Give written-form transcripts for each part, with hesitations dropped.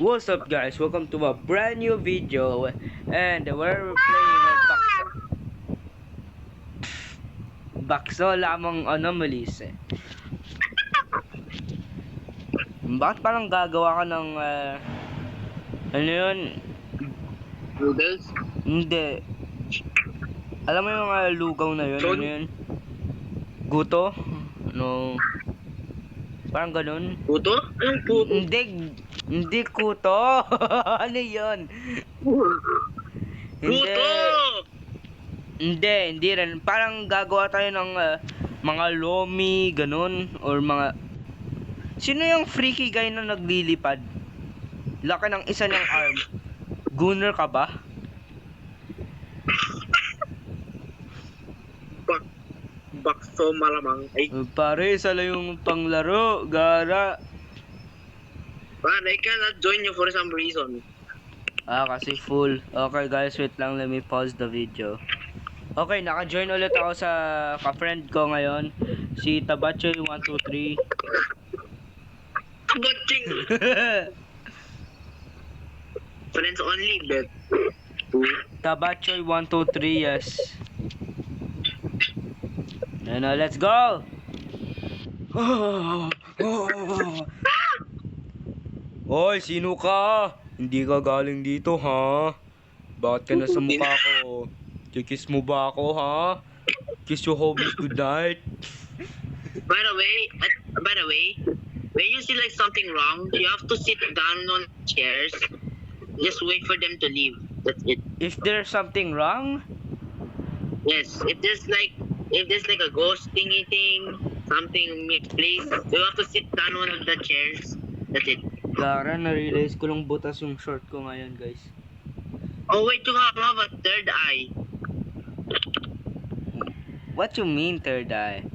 What's up guys? Welcome to a brand new video and we're playing a Bakso lamang anomalies eh. Bakit parang gagawa ka ng ano yun? Noodles? Hindi. Alam mo yung lugaw na yun? Ano yun? Guto? Ano? Parang ganun? Puto? Anong puto? Hindi kuto. Ano yun? Puto! Hindi rin. Parang gagawa tayo ng mga lomi, ganun. Or mga... Sino yung freaky guy na naglilipad? Laki ng isa niyang arm. Gunner ka ba? Bakso malamang. Ay, Pare, isa lang yung panglaro. Gara. man, I cannot join you for some reason. Kasi full. Okay guys, wait lang. Let me pause the video. Okay, naka-join ulit ako sa ka-friend ko ngayon. Si Tabachoy123. Batching! Friends only, bet. Tabachoy123, yes. Ano, let's go! Hoy, sino ka? Hindi ka galing dito, ha? Bakit ka nasa mukha ko? Kikiss mo ba ako, ha? Kiss your hobbies goodnight. By the way, when you see like something wrong, you have to sit down on chairs. Just wait for them to leave. That's it. If there's something wrong, Yes, if there's like a ghost thingy thing, something misplaced, you have to sit down on one of the chairs. That's it. Gara, na-realize ko lang butas yung short ko ngayon, guys. Oh wait, you have a third eye. What you mean, third eye?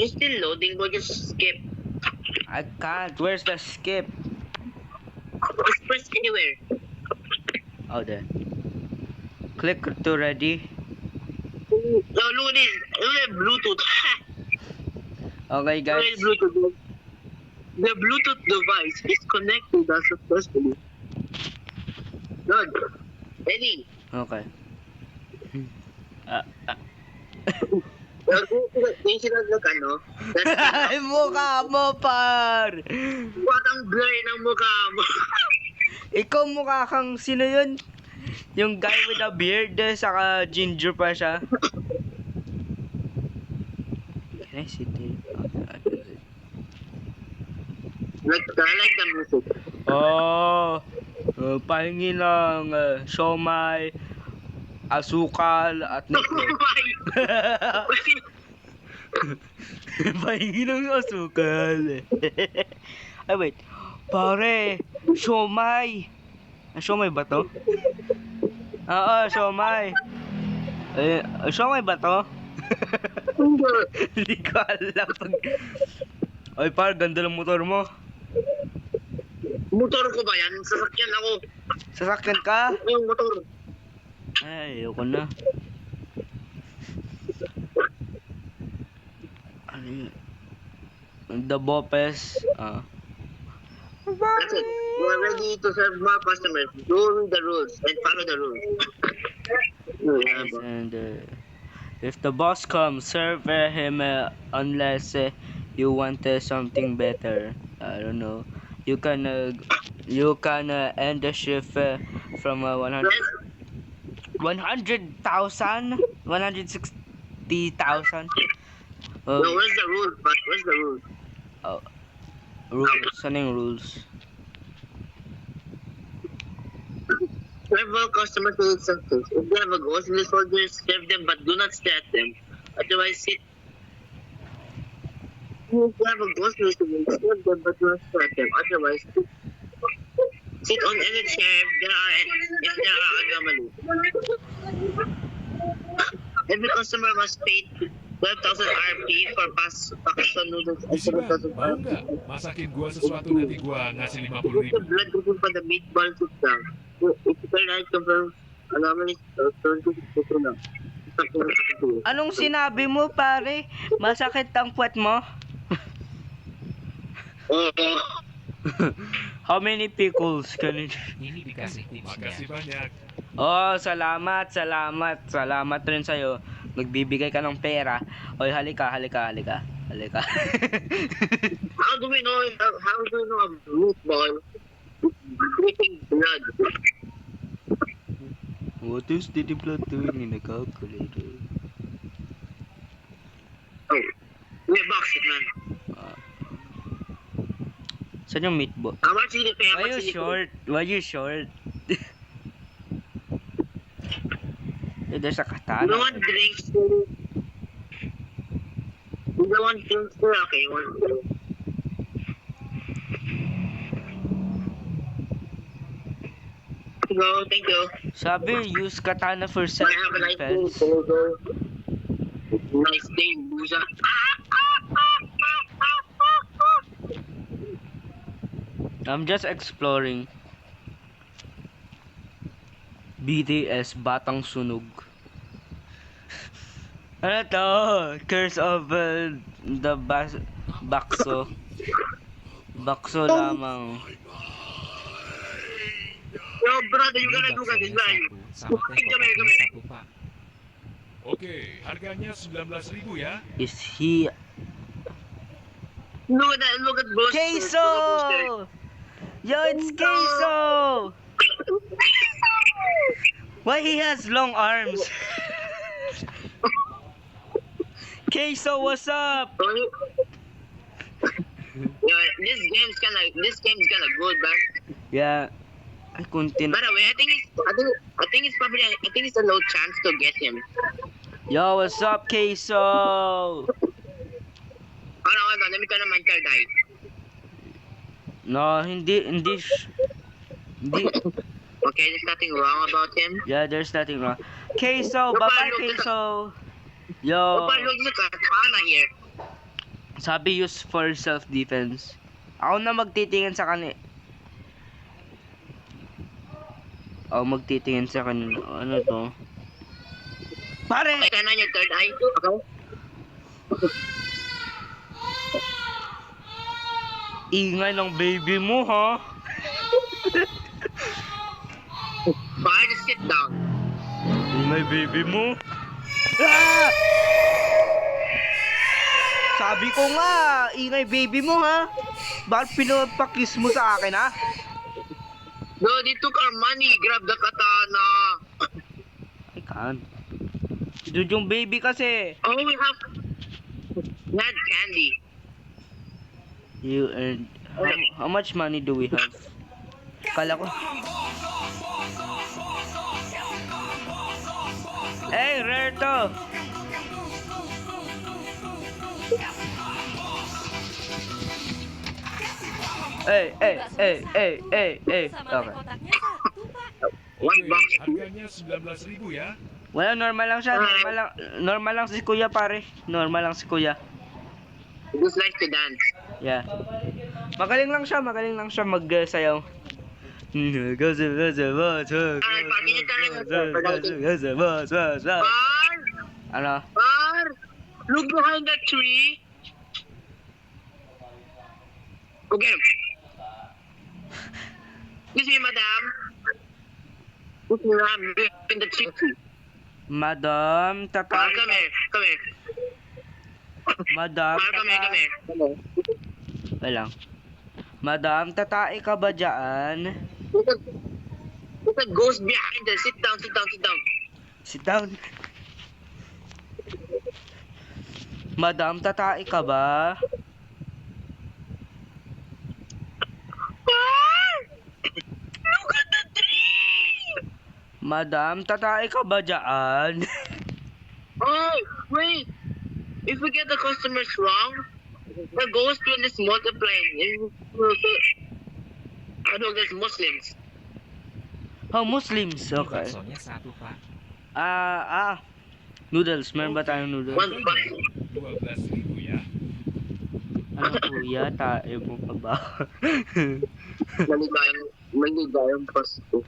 It's still loading, but just skip. I can't. Where's the skip? Just press anywhere. Oh, there. Click to ready. No, look at this. Look at Bluetooth. Okay, Look at guys. Bluetooth. The Bluetooth device is connected as successfully. Good. Ready? Okay. Yung sinaglag ano? Ay, mukha mo, par! Ba't ang blur ng mukha mo? Ikaw mukha kang sino yun? Yung guy with a beard, saka ginger pa siya. Can I sit here? Okay, I can sit. I like the music. Pahingi ng siomay, asukal, at network. Pahingi ng asukal. Ay, wait. Pare, siomay. Siomay ba to? Oo, siomay. Siomay ba to? Hindi ko alam pag... Ay, par, ganda ng motor mo. Motor ko ba yan? Sasakyan ako. Sasakyan ka? Yung motor. Ay, ayoko na. Ano yun? The Bopes. That's it. You are ready to serve more customers. Do the rules and follow the rules. Yes, and if the boss comes, serve him unless you want something better. I don't know. You can end the shift from 100,000, 160,000. No, where's the rules? But where's the rules? Rules. Ano yung rules? Serve all customers with success. If they have a ghost in the soldiers, serve them but do not stare at them. Otherwise, sit. If you have a ghost in the soldiers, serve them but do not stare at them. Otherwise, sit on any chair if there are anomalies. Every customer must pay 12,000 RP for Pakistan noodles and Busy ba? 7,000 Oo nga. Masakin gua sesuatu nanti gua ngasih 50.000. The blood group for the meatball soup lang. If you can write confirm anomalies, turn to lang. Anong sinabi mo, pare? Masakit ang puwet mo? Oo. How many pickles can it... Ini dikasih Makasih tipsnya. banyak. Oh, salamat, salamat. Salamat rin sa'yo. Nagbibigay ka ng pera. Oy, halika, halika, halika. Halika. How do we know a meatball drinking blood? What is the blood doing in the calculator? Oh, we box it, man. Saan yung meatball? How much did you pay? How Why much you did you pay? short? Why you short? Eh, there's a You katana. don't want drinks. You don't want drinks. Okay, you want drinks. Go, thank you. Sabi, use katana for Bye, have a nice day. self-defense. Nice day, Busa. I'm just exploring. BTS Batang Sunog. Ano to? Curse of the Bakso. Bakso lamang. Yo, brother, you Ini gotta do that baksonya design. satu, sama teh Come here, come kokaknya here. satu, Pak. Oke, harganya 19.000 ya. Is he... Look at Buster. Queso! Yo, it's Queso! Why he has long arms? Queso, what's up? Yo, this game's kinda good, man. Yeah. Ay, kuntin. By the way, I think it's a low chance to get him. Yo, what's up, Queso? Hold on, let me turn on my card die. No, hindi. Okay, there's nothing wrong about him. Yeah, there's nothing wrong. Queso, Look, bye-bye, look, Queso. Oh, Yo, but look, there's a katana here. sabi use for self-defense. Ako na magtitingin sa kanila. Ako magtitingin sa kanila. Ano to? Pare! Turn on your third eye. Okay. Ingay ng baby mo, ha? Fine, just sit down. Ingay baby mo. Ah! Sabi ko nga, ingay baby mo, ha? Bakit pinapakis mo sa akin, ha? No, they took our money. Grab the katana. I can't. Dude, yung baby kasi. Oh, we had candy. You earned... How much money do we have? Kala ko... Hey, rare to! Hey. Okay. One Oke, box. harganya 19.000 ya. Wala, normal lang siya. Normal lang si kuya, pare. Normal lang si kuya. He just likes to dance. Yeah. Magaling lang siya magsayaw. Ano? Bar! Look behind that tree. Go get him. Excuse me, madam. Look behind the tree. Madam, Bar, tatay. come here. Come here. Madam, Bar, come here. Come here. Wait lang. Madam, tatay ka ba dyan? There's a ghost behind us. Sit down, sit down, sit down. Sit down. Madam, tatay ka ba? Bar! Look at the tree! Madam, tatay ka ba dyan? Oh, wait. If we get the customers wrong, the ghost will just multiply. I know there's Muslims. Oh, Muslims. Ini Okay. baksonya satu, Pak. Noodles. Meron ba tayong noodles? One box. 12.000 ya. Ano kuya, tayo mo pa ba? Maligayang Pasko.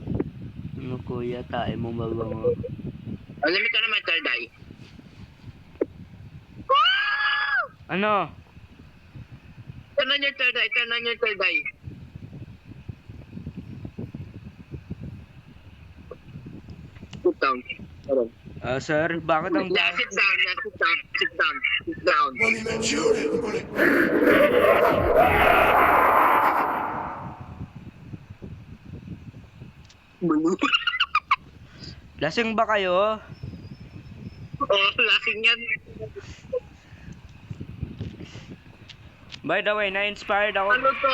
Ano kuya, tayo mo ba ba mo? Oh, let me turn on my third eye. Ano? Turn on your third eye. Turn on your third eye. down. Hold on. Sir, bakit ang Yeah, sit down. Yeah, sit down. Sit down. Sit down. Blue. Lasing ba kayo? Oh, lasing yan. By the way, na-inspired ako. Ano to?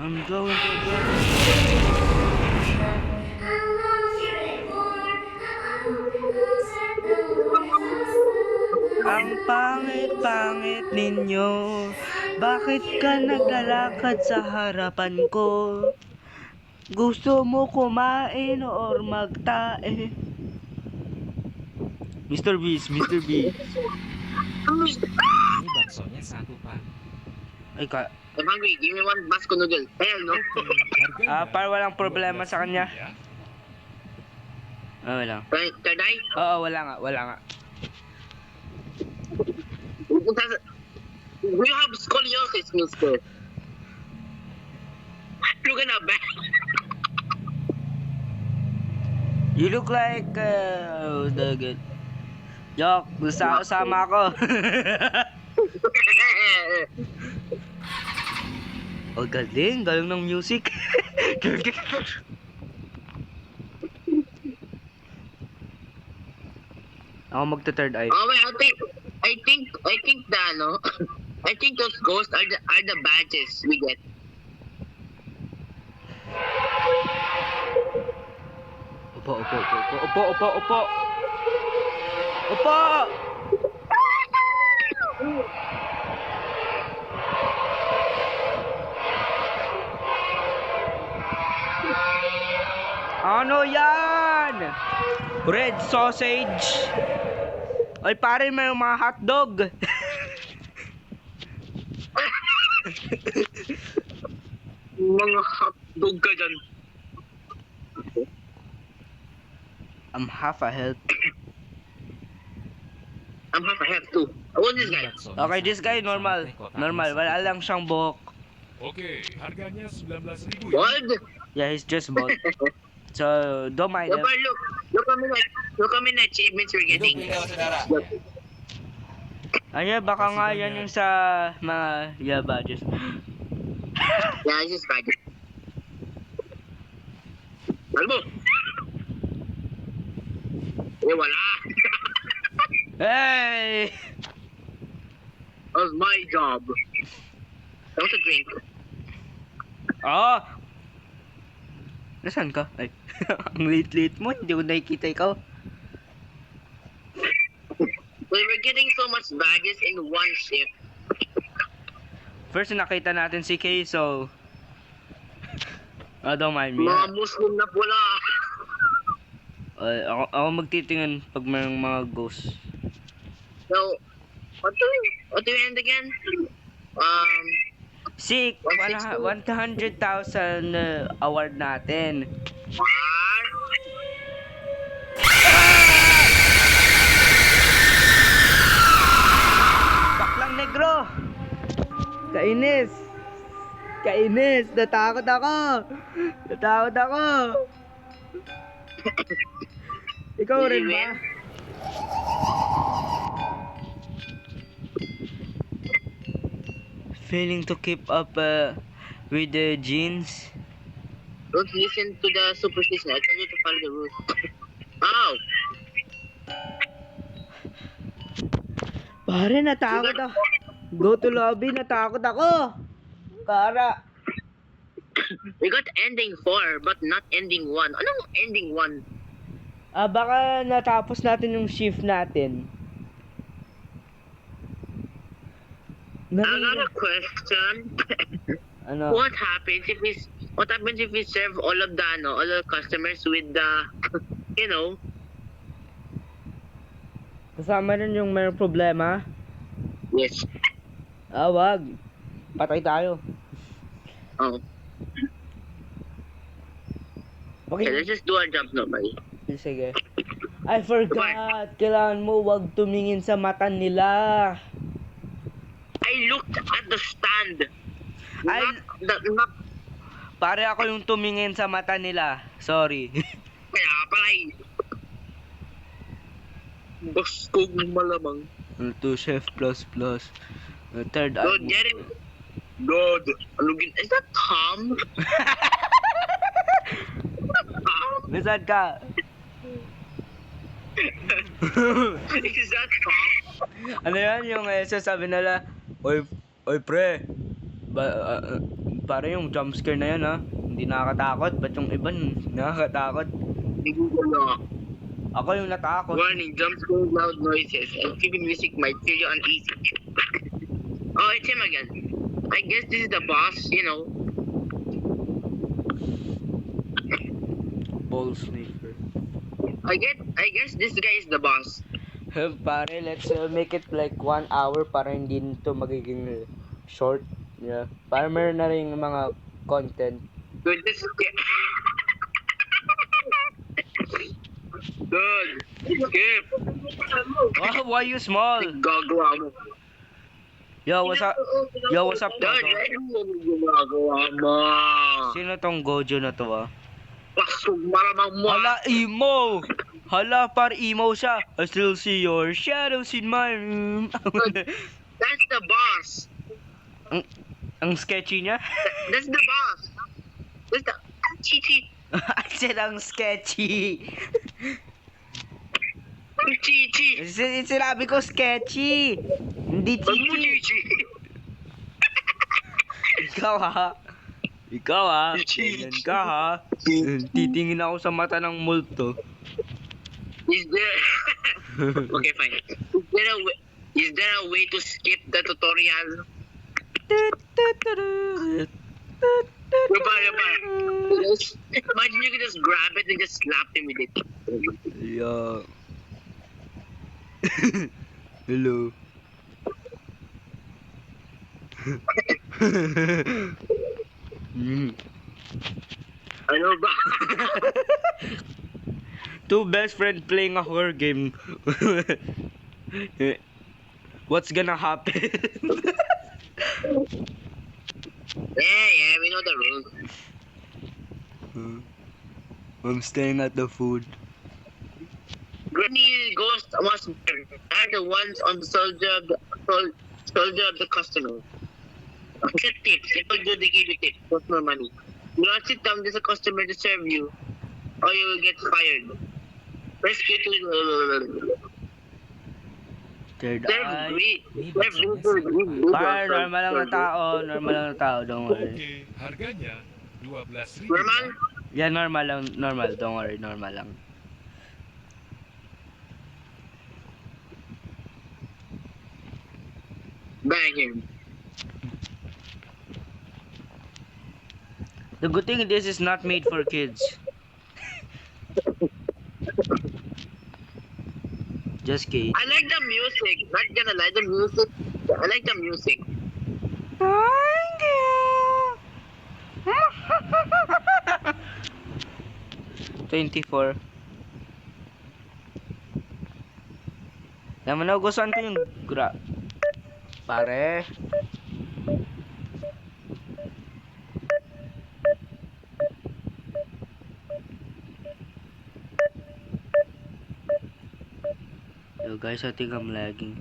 I'm going to go. Ang pangit-pangit ninyo. Bakit ka naglalakad sa harapan ko? Gusto mo kumain or magtae? Mr. Beast, Mr. Beast. Ini baksonya satu, Pak. Ay ka, I'm hungry. Give me one Basco noodle. Hell no. Harganya para walang problema sa kanya. ya. Wala. Can I? Oo, wala nga, wala nga. We have scoliosis, mister. Look at that back. You look like, the good. Joke, sama ako. Oh, galing ng music. Ako magta-third eye. Oh wait, I think the ano, I think those ghosts are the badges we get. Upo. Upo! Ano yan? Red sausage. Ay, pare, may mga hotdog. Mga hotdog ka dyan. I'm half a health. I'm half a health too. What is this guy? Okay, this guy normal. Normal, wala lang siyang buhok. Oke, harganya 19.000 ya. Bald? Yeah, he's just bald. So, don't mind him. Look how many achievements we're getting. Ay, baka nga yan yung sa mga badges. Yeah, this is badges. Albo! Eh, wala. Hey! That was my job. That was a drink. Oh! Nasaan ka? Ay, ang late mo. Hindi ko nakikita ikaw. Well, we're getting so much badges in one shift. First, nakita natin si Kay, so... don't mind me. Mga Muslim na pula. Ako magtitingin pag may mga ghosts. So, what do we end again? Sick! 100,000 award natin. What? Baklang negro! Kainis! Kainis! Natakot ako! Natakot ako! Ikaw rin ba? Failing to keep up with the genes. Don't listen to the superstition. I told you to follow the rules. Ow! Pare, natakot ako. Go to lobby, natakot ako. Kara. We got ending 4, but not ending 1. Anong ending 1? Baka natapos natin yung shift natin. I got a question. Ano? What happens if we serve all of the customers with the, you know, Kasama rin yung may problema? yes. Wag. Patay tayo. Oh. Okay, Okay. let's just do our job normally. Sige. I forgot. Kailangan mo wag tumingin sa mata nila. I looked at the stand. Ay, Not pare ako yung tumingin sa mata nila. Sorry. kaya pala eh. Bastog malamang. To Chef Plus Plus. Third God, eye. get it? God. Is that Tom? Tom? Nasaan ka? Is that Tom? Ano yan yung sasabi nila, oy pre, para yung jump scare na yan ha, hindi nakakatakot, ba't yung iba nakakatakot? Hindi ko na. Ako yung natakot. Warning, jump scare, loud noises, and creepy music might feel you uneasy. Oh, it's him again. I guess this is the boss, you know. Ball sniffer. I guess this guy is the boss. Pare, let's make it like 1 hour para hindi nito magiging short. Yeah. Para meron na rin mga content. Dude, this is... Dude, skip. Oh, why you small? Gagawa mo. Yo, what's up? Yo, what's up, Dude, Toto? ano ginagawa mo? Sino tong Gojo na to ah? Pasok maramang mo. Hala, emo! Hala, par emo siya. I still see your shadows in my room. That's the boss. Ang sketchy niya. That's the boss. That's the... Chichi. I said ang sketchy. Chichi. Sinabi ko sketchy. Hindi Wag mo chichi. chichi. Ikaw ha. Ikaw ha. Chichi. Ganyan ka ha. Titingin ako sa mata ng multo. Is there... Okay, fine. Is there a way to skip the tutorial? Imagine you can just grab it and just slap him with it. Yeah. Hello. Ano ba? Two best friends playing a horror game. What's gonna happen? Yeah, we know the rules. I'm staring at the food. Granny Ghost must are the ones on the soldier of the customer. Get tips. If you do, they give you tips. What's more money? Do not sit down with a customer to serve you, or you will get fired. Rescue to Third serve eye. greed. Serve Par, normal lang na tao. Normal lang na tao. Don't worry. Okay, harganya 12,000. Normal? Yeah, normal lang. Normal. Don't worry. Normal lang. Bang him. The good thing this is not made for kids. Just kidding. I like the music. Not gonna lie, the music. I like the music. Thank you. 24. Naman nagustuhan ko yung pare. Yo guys, I think I'm lagging.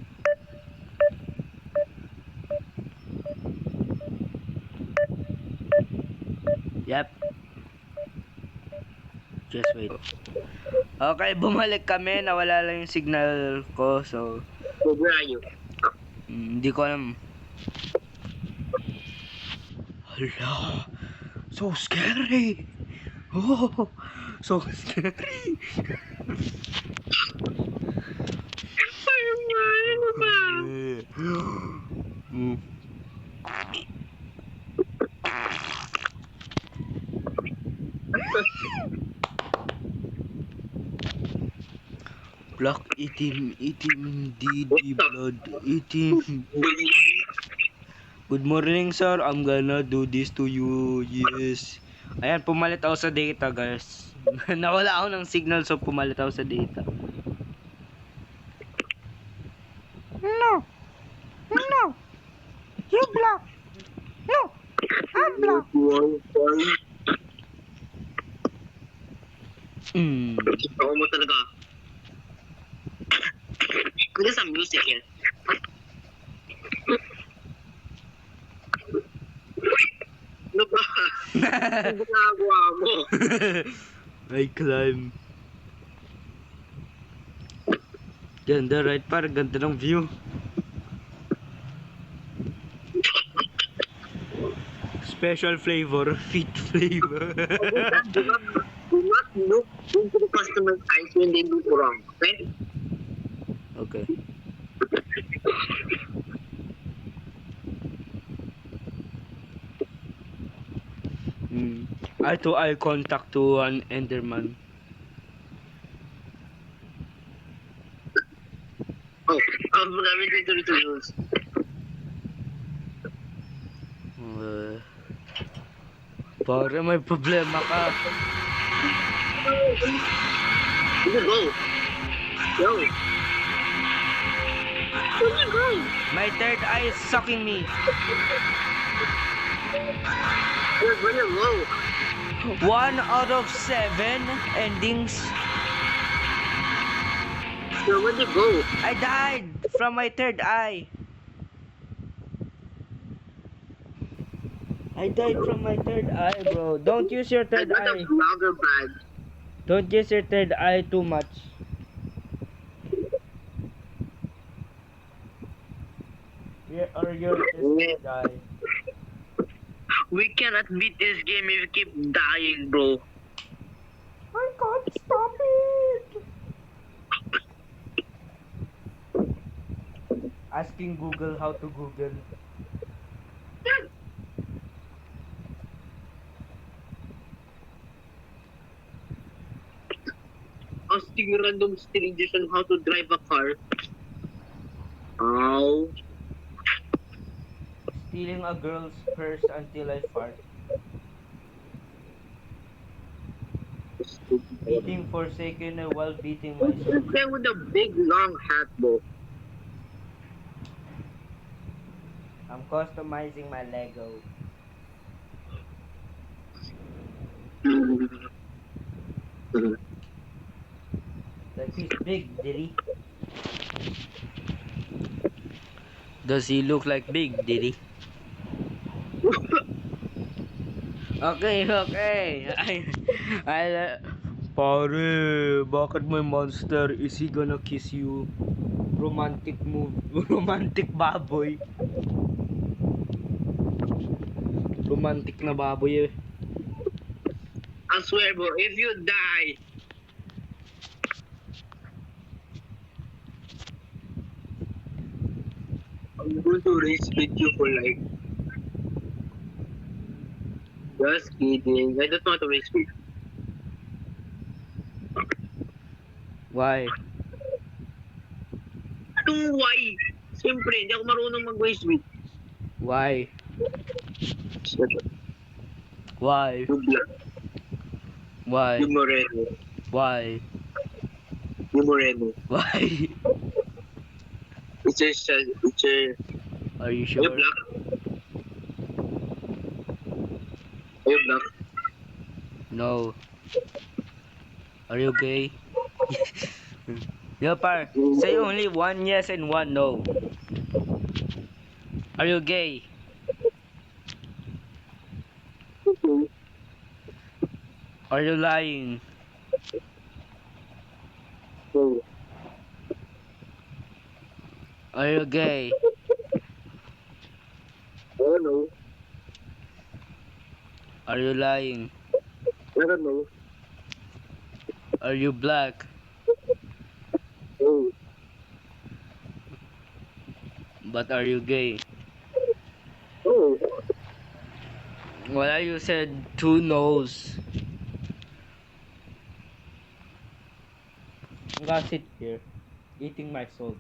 Yep. Just wait. Okay, bumalik kami. Nawala lang yung signal ko. So, So where are you? hindi ko alam. Hala. So scary. Oh, so scary. Mm. Black itim, hindi blood, itim. Good morning, sir. I'm gonna do this to you. Yes. Ayan, pumalit ako sa data, guys. Nawala ako ng signal, so pumalit ako sa data. No. No. You black. No, I'm black. Hmm. Ako mo talaga. There's some music here. Ano ba? Ano ginagawa mo? I climb. Ganda, right? Parang ganda ng view. Special flavor, fit flavor. Do not look into the customer's eyes when they do wrong, okay? Okay. Eye to eye contact to an Enderman. Oh, marami dito rules. Pare, may problema ka. Where'd you go? Yo. Where'd you go? My third eye is sucking me. Where'd you go? 1 out of 7 endings. Yo, where'd you go? I died from my third eye. I died from my third eye, bro. Don't use your I third got a eye. vlogger badge. Don't use your third eye too much. Or your third eye. We cannot beat this game if we keep dying, bro. I can't stop it. Asking Google how to Google. Asking random strangers on how to drive a car. Ow. Stealing a girl's purse until I fart. Eating Forsaken while beating Who's myself. this guy with a big long hat, bro? I'm customizing my Lego. Like he's big, did he? Does he look like big, did he? Okay. Pare, bakit may monster? Is he gonna kiss you? Romantic move. Romantic baboy. Romantic na baboy eh. I swear, bro, if you die, I'm going to race with you for life. Just kidding. I don't want to race with you. Why? Anong why? Siyempre, hindi ako marunong mag-race with. Why? Shut up. Why? You black. Why? You moreno. Why? You moreno. Why? It's a... Are you Are you sure? black? Are you black? No. Are you gay? Leopard, say only one yes and one no. Are you gay? Are you lying? Oh. Are you gay? I don't know. Are you lying? I don't know. Are you black? Oh. But are you gay? Oh. Well, you said two no's. I'm gonna sit here, eating my soul.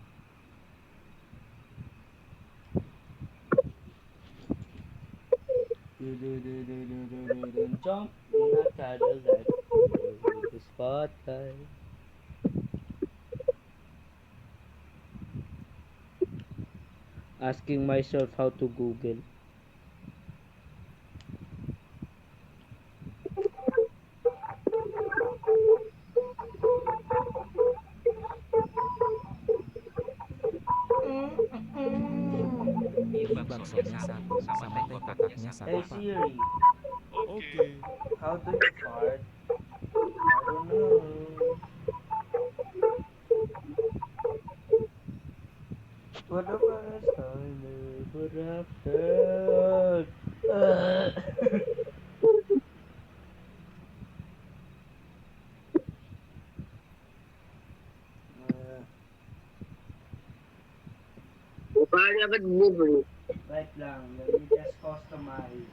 Jump in a Cadillac with the spotlight. Asking myself how to Google. Ibang Sonya satu samatay kotak niya sa Hey tupa. Siri, Okay. how do you fart? I don't know. For the first time ever after. Paano agad delivery? Wait lang, let me just customize.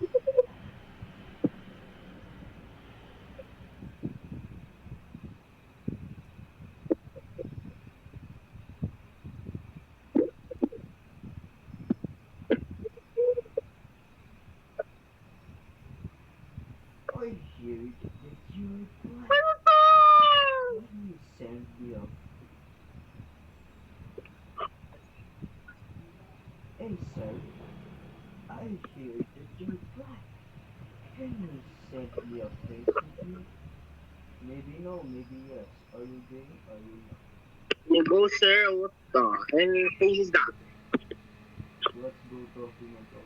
I hear that you're black. Let me send you. Hey sir, I hear that you're black. Can you send me a face with you? Maybe no, maybe yes. Are you gay? Are you not? You go, sir. What the hell face is that? Let's go talking about.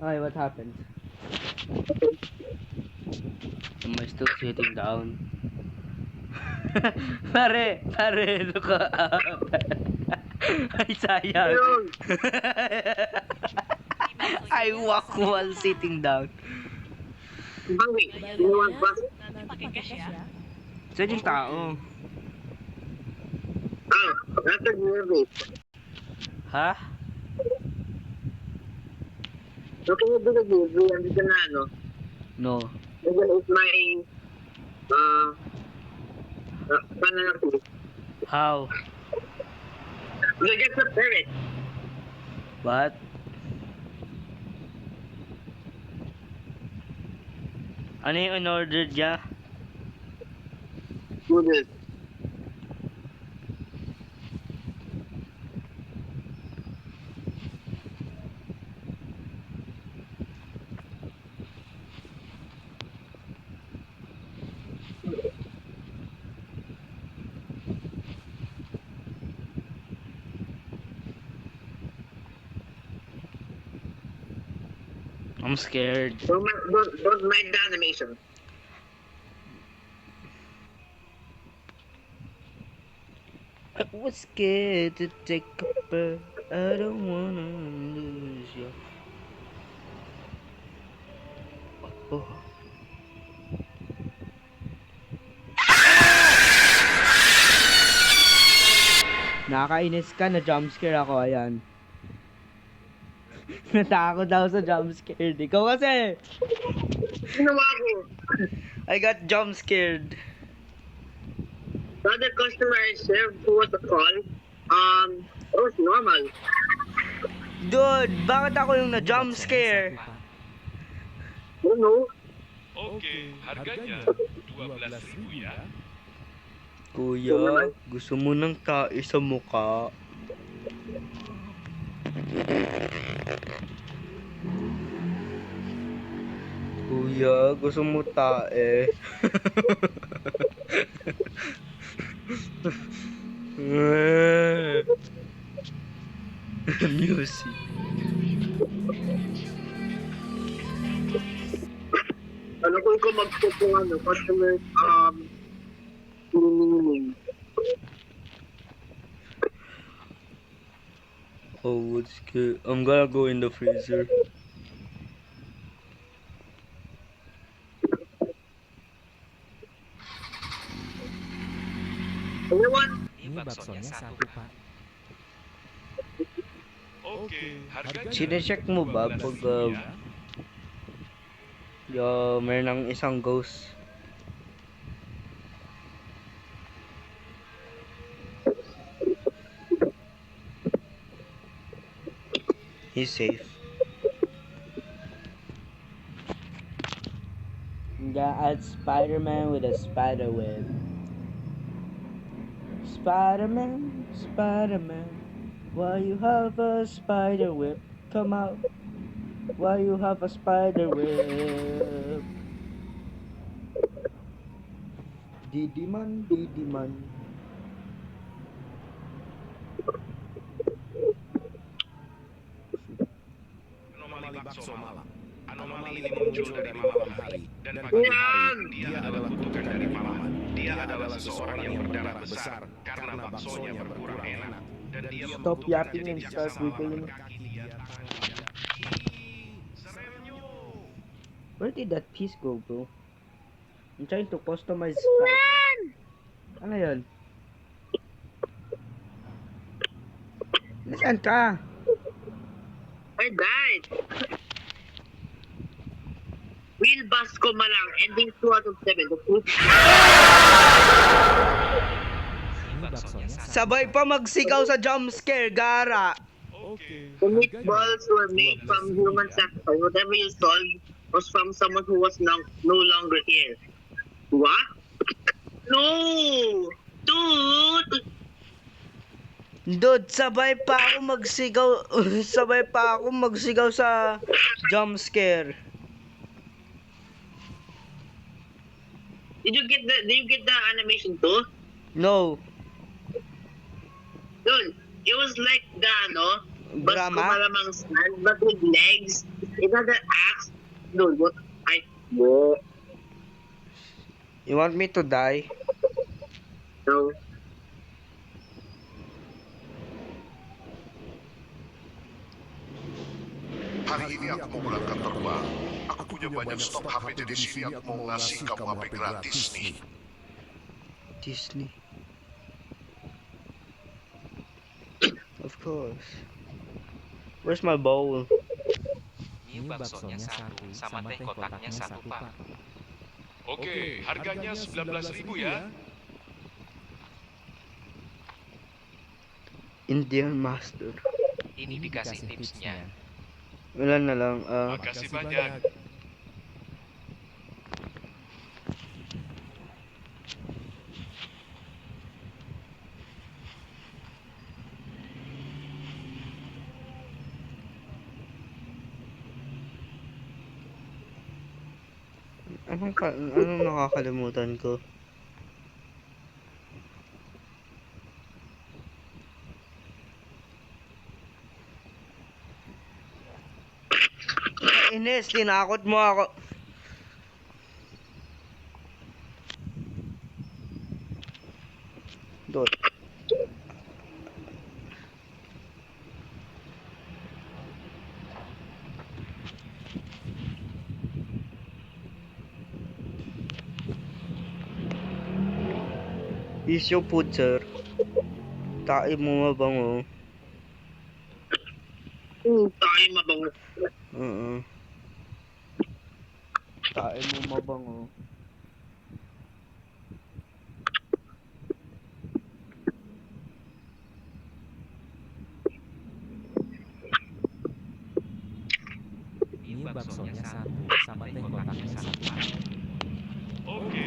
Ay, what happened? Am I still sitting down? pare, look up. Ay, sayang. Ayun. I walk while sitting down. Bakit? You want bus? Saan yung tao? Ah, after delivery. Ha? So, can you do the delivery? Andito na, ano? No. Again, it's my, paano na ito? How? You just prepare it. What? Ano yung in-order niya? Do this. I'm scared. Don't mind the animation. I was scared to take a bird. I don't wanna lose you. Oh. Nakakainis ka, na jump scare ako, ayan. Natakot daw sa jump scared. Ikaw kasi! Ginawa ko. I got jump scared. The other customer I served who was a call, it was normal. Dude, bakit ako yung na jump Ibang Sonya scare? sa tupa. You know, Okay. Harganya 12,000 ya. Kuya, gusto mo ng tae sa muka? Kuya, gusto mo tae? Music. ano kung ikaw mag-put ng ano, customer, meaning. Oh, what's good? I'm gonna go in the freezer. Everyone, Ibang Sonya sa tupa. Okay. Harganya Sinecheck mo ba pag 12,000 ya. meron ng isang ghost? He's safe. Yeah, add Spider-Man with a spider web. Spider-Man, Spider-Man, why you have a spider web? Come out, why you have a spider web? Didiman, Didiman. Anomali Bakso Malam. Anomali ini muncul dari malam hari dan pagi Yan! hari dia adalah kutukan dari Maman. Dia adalah seseorang yang berdarah besar karena baksonya berkurang enak dan dia Stop membutuhkan yapping jadi and biasa start malam. wiggling. Kaki dia, tangan dia. Ih, seremnya. Where did that piece go, bro? I'm trying to customize Spider. Ano yun? Nasaan ka? I died. Will Basco Malang, ending 2 out of 7. The proof. Ini baksonya satu Sabay pa magsigaw sa jump scare, gara. Oke, The harganya meatballs were made from human sacrifice. Whatever you sold was from someone who was no longer here. What? No! Dude! Dude, sabay pa ako magsigaw, sabay pa ako magsigaw sa jump scare. Did you get the animation too? No. Dude, it was like the Basco Drama? Malamang stand, but with legs. It had an axe. Dude, what? Whoa. You want me to die? No. Hari ini aku mau berangkat terbang. Aku punya banyak stok HP di sini. Aku mau ngasih kamu HP gratis nih. Disney. Of course. Where's my bowl? Ini baksonya satu sama teh kotaknya satu pak. Oke, harganya 19.000 ya. Indian Master. Ini dikasih tipsnya. Wala na lang. Makasih banyak. Anong nakakalimutan ko? Ines, tinakot mo ako. Dot. Is your food, sir? Tae mo mabango. Tayo mabango. Tae mo mabango. Ini baksonya satu sama teh kotaknya satu pak. Oke.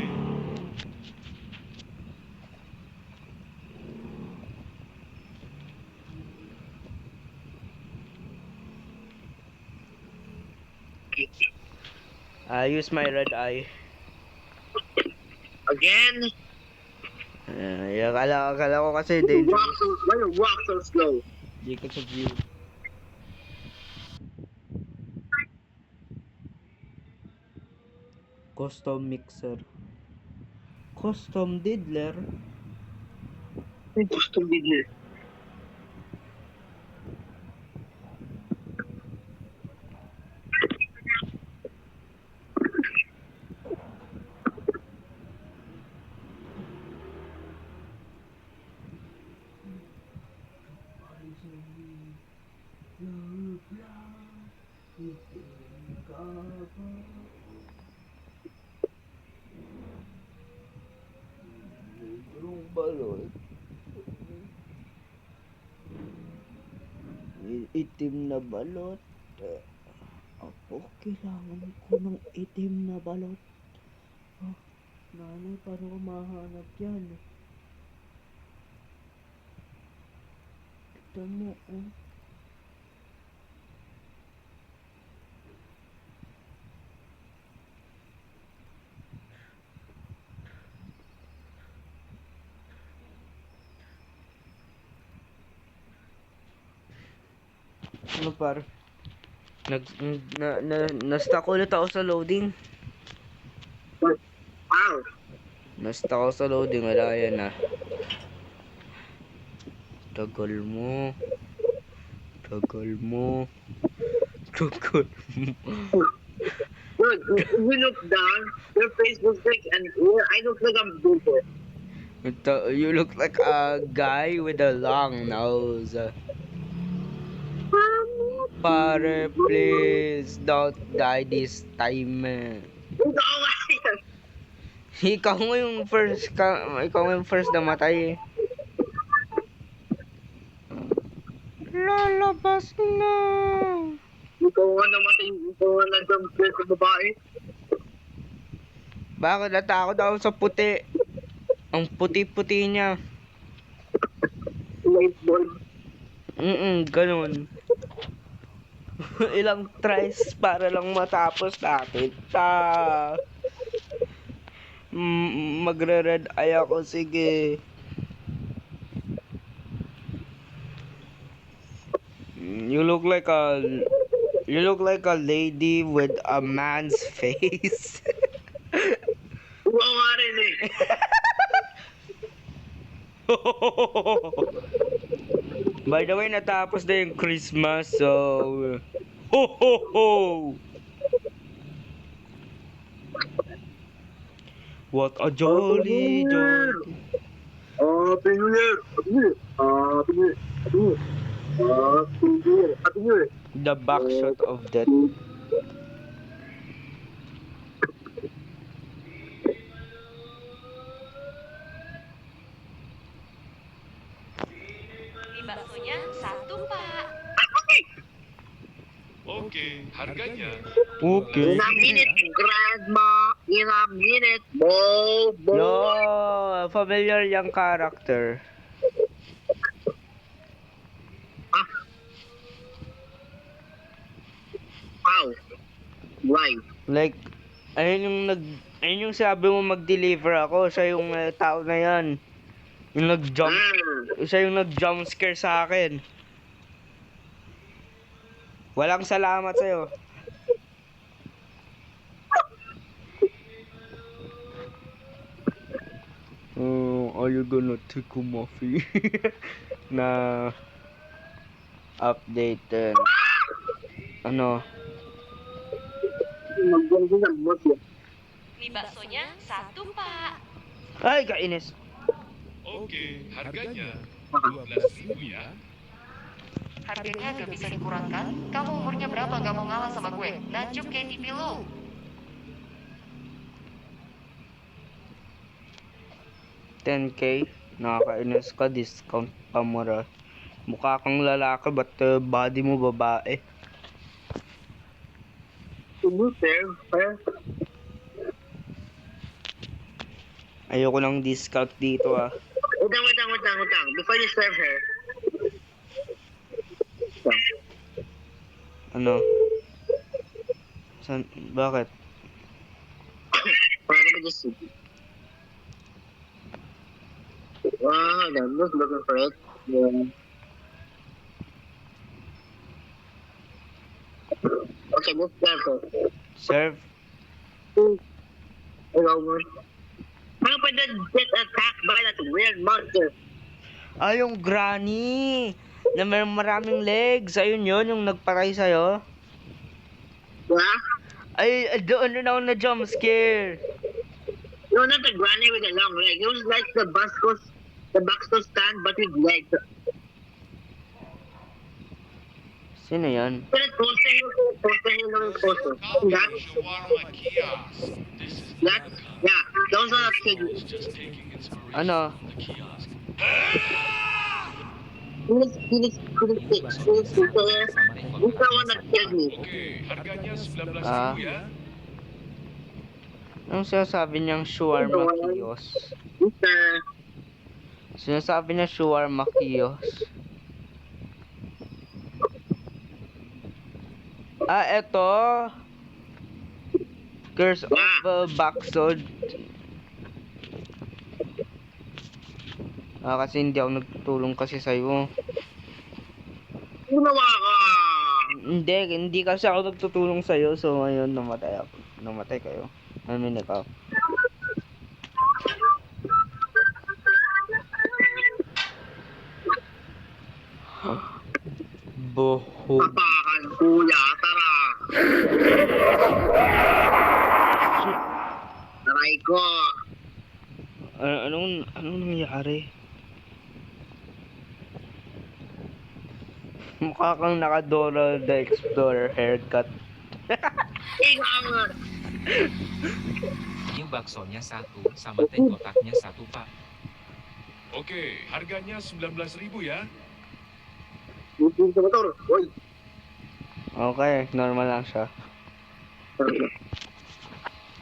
I use my red eye. Again? Akala ko kasi Why dangerous. you walk so slow? Because of you. Custom mixer. Custom diddler. Gusto bigla. Balot. Itim na balot. Apo, kailangan ko ng itim na balot. Nanay, paano ko mahanap yan? mo, oh. Ano par? Na-stuck ulit ako sa loading. Wow. Na-stuck ako sa loading, wala yan ah. Tagal mo. Tagal mo. Tagal mo. Dude, if you look down, your face looks like, and I look like I'm boomer. You look like a guy with a long nose. Pare, please don't die this time. Ikaw mo yung first ikaw mo yung first na matay. Lalabas na. Ikaw nga namatay, ikaw nga nag-jump sa babae. Bakit natakot ako sa puti? Ang puti-puti niya. Whiteboard. Ganun. Ilang tries para lang matapos natin. Magre-red eye ako, sige. You look like a lady with a man's face. Oo nga rin eh. By the way, natapos na yung Christmas, so ho ho ho. What a jolly jolly. Happy New Year! Happy New Year! Happy New Year! Happy New Year! Happy New Year! Happy New Year! The backshot of death. Baksonya satu, Pak. Oke, harganya Okay. In a minute, grandma! In a minute, bo! Bo! Yo, familiar yung character. Ow! Why? Like, ayun yung sabi mo mag-deliver ako, siya yung tao na yan. Yung nag-jump, siya yung nag-jump scare sa akin. Walang salamat sa'yo. Are you gonna take a muffy? Na update ano? Mie baksonya satu, Pak. Ay, kainis. Oke, harganya 12.000 ya. Harganya gak bisa dikurangkan. Kamu umurnya berapa gak mau ngalah sama gue? Najuk kayak TV lu. 10K, nakakainis ka, discount pa mura. Mukha kang lalaki, ba't body mo babae? Ayoko ng discount dito ah. Utang. Before you serve her. Ano? Bakit? Let me just see. Wow, I'm just looking for it. Yeah. Okay, let's go. Serve? Hello, man. How about that get attacked by that weird monster? Ay, yung granny! Na may maraming legs. Ayun yun, yung nagpatay sa'yo. Yeah? Ay, doon na ako na jump scare. No, not the granny with the long leg. It was like the Baxter stand, but with legs. Sino yan? Poster here. That, Shawarma kiosk. This is that, yeah, those are the kids. just taking inspiration Ano? from the kiosk. He's the one that killed me. Oke, harganya 19.000 Ah. ya. Anong sinasabi niyang shawarma kiosk? He's the, Sinasabi niya shawarma kiosk. Eto. Curse of Backsword. Kasi hindi ako nagtutulong kasi sa'yo. Ginawa ka. Hindi kasi ako nagtutulong sa'yo. So, ngayon, namatay ako. Namatay kayo. Namin ikaw. Bohog. Tapakan, kuya. Tara. Taray ko. Anong nangyari? Mukha kang naka-Dora the Explorer haircut. Ingat. Yung baksonya 1 sama teh kotaknya 1 pak. Oke, harganya 19.000 ya. Bukin sa motor. Uy. Okay, normal lang siya.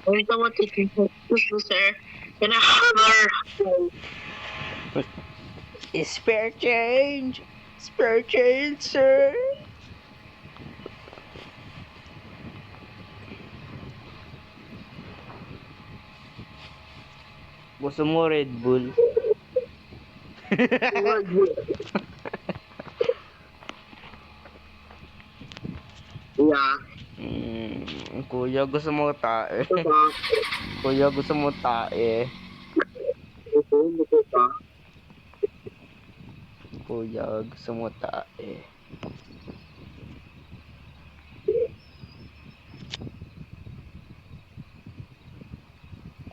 Uy, tama titin ko. Sir. Can I hammer? Spare change! Spare change, sir! Gusto mo Red Bull? Yeah. Kuya, gusto mo tae? Ito ba? Kuya, gusto mo tae? Ito ba? Kuya, gusto mo tae?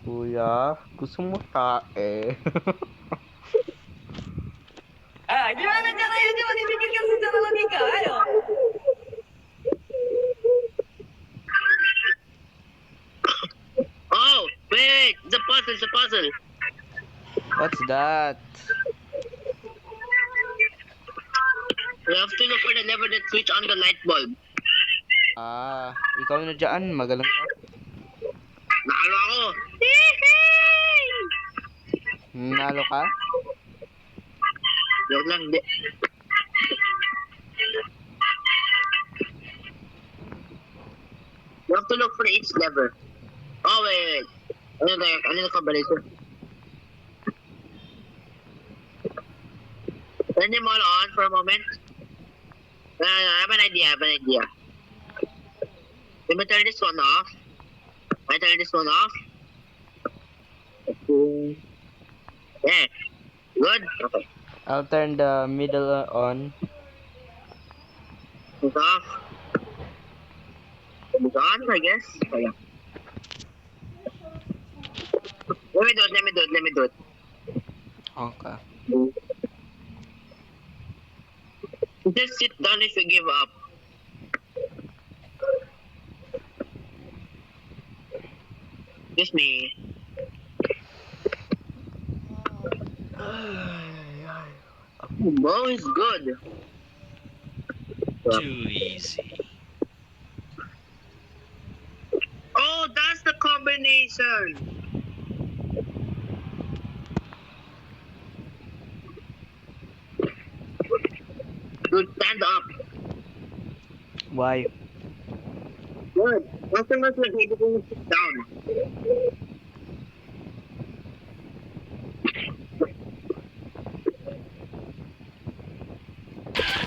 Kuya, gusto mo tae? Gimana caranya coba dipikirkan secara logika, ayo. Oh, wait. It's a puzzle. It's a puzzle. What's that? We have to look for the lever that switch on the light bulb. Ikaw na dyan. Magalang ka. Nakalo ako. Nalo ka? Joke lang, di. You have to look for each lever. Oh, wait. Ano na combination? Turn them all on for a moment. I have an idea. Let me turn this one off. I turn this one off. Okay. Yeah. Good? Okay. I'll turn the middle on. It's off. It's on, I guess. Oh, yeah. Let me do it. Okay. Just sit down if you give up. Just me. Bow is good. Too easy. Oh, that's the combination. Good, stand up. Why? Good. Customers will hate it when you sit down.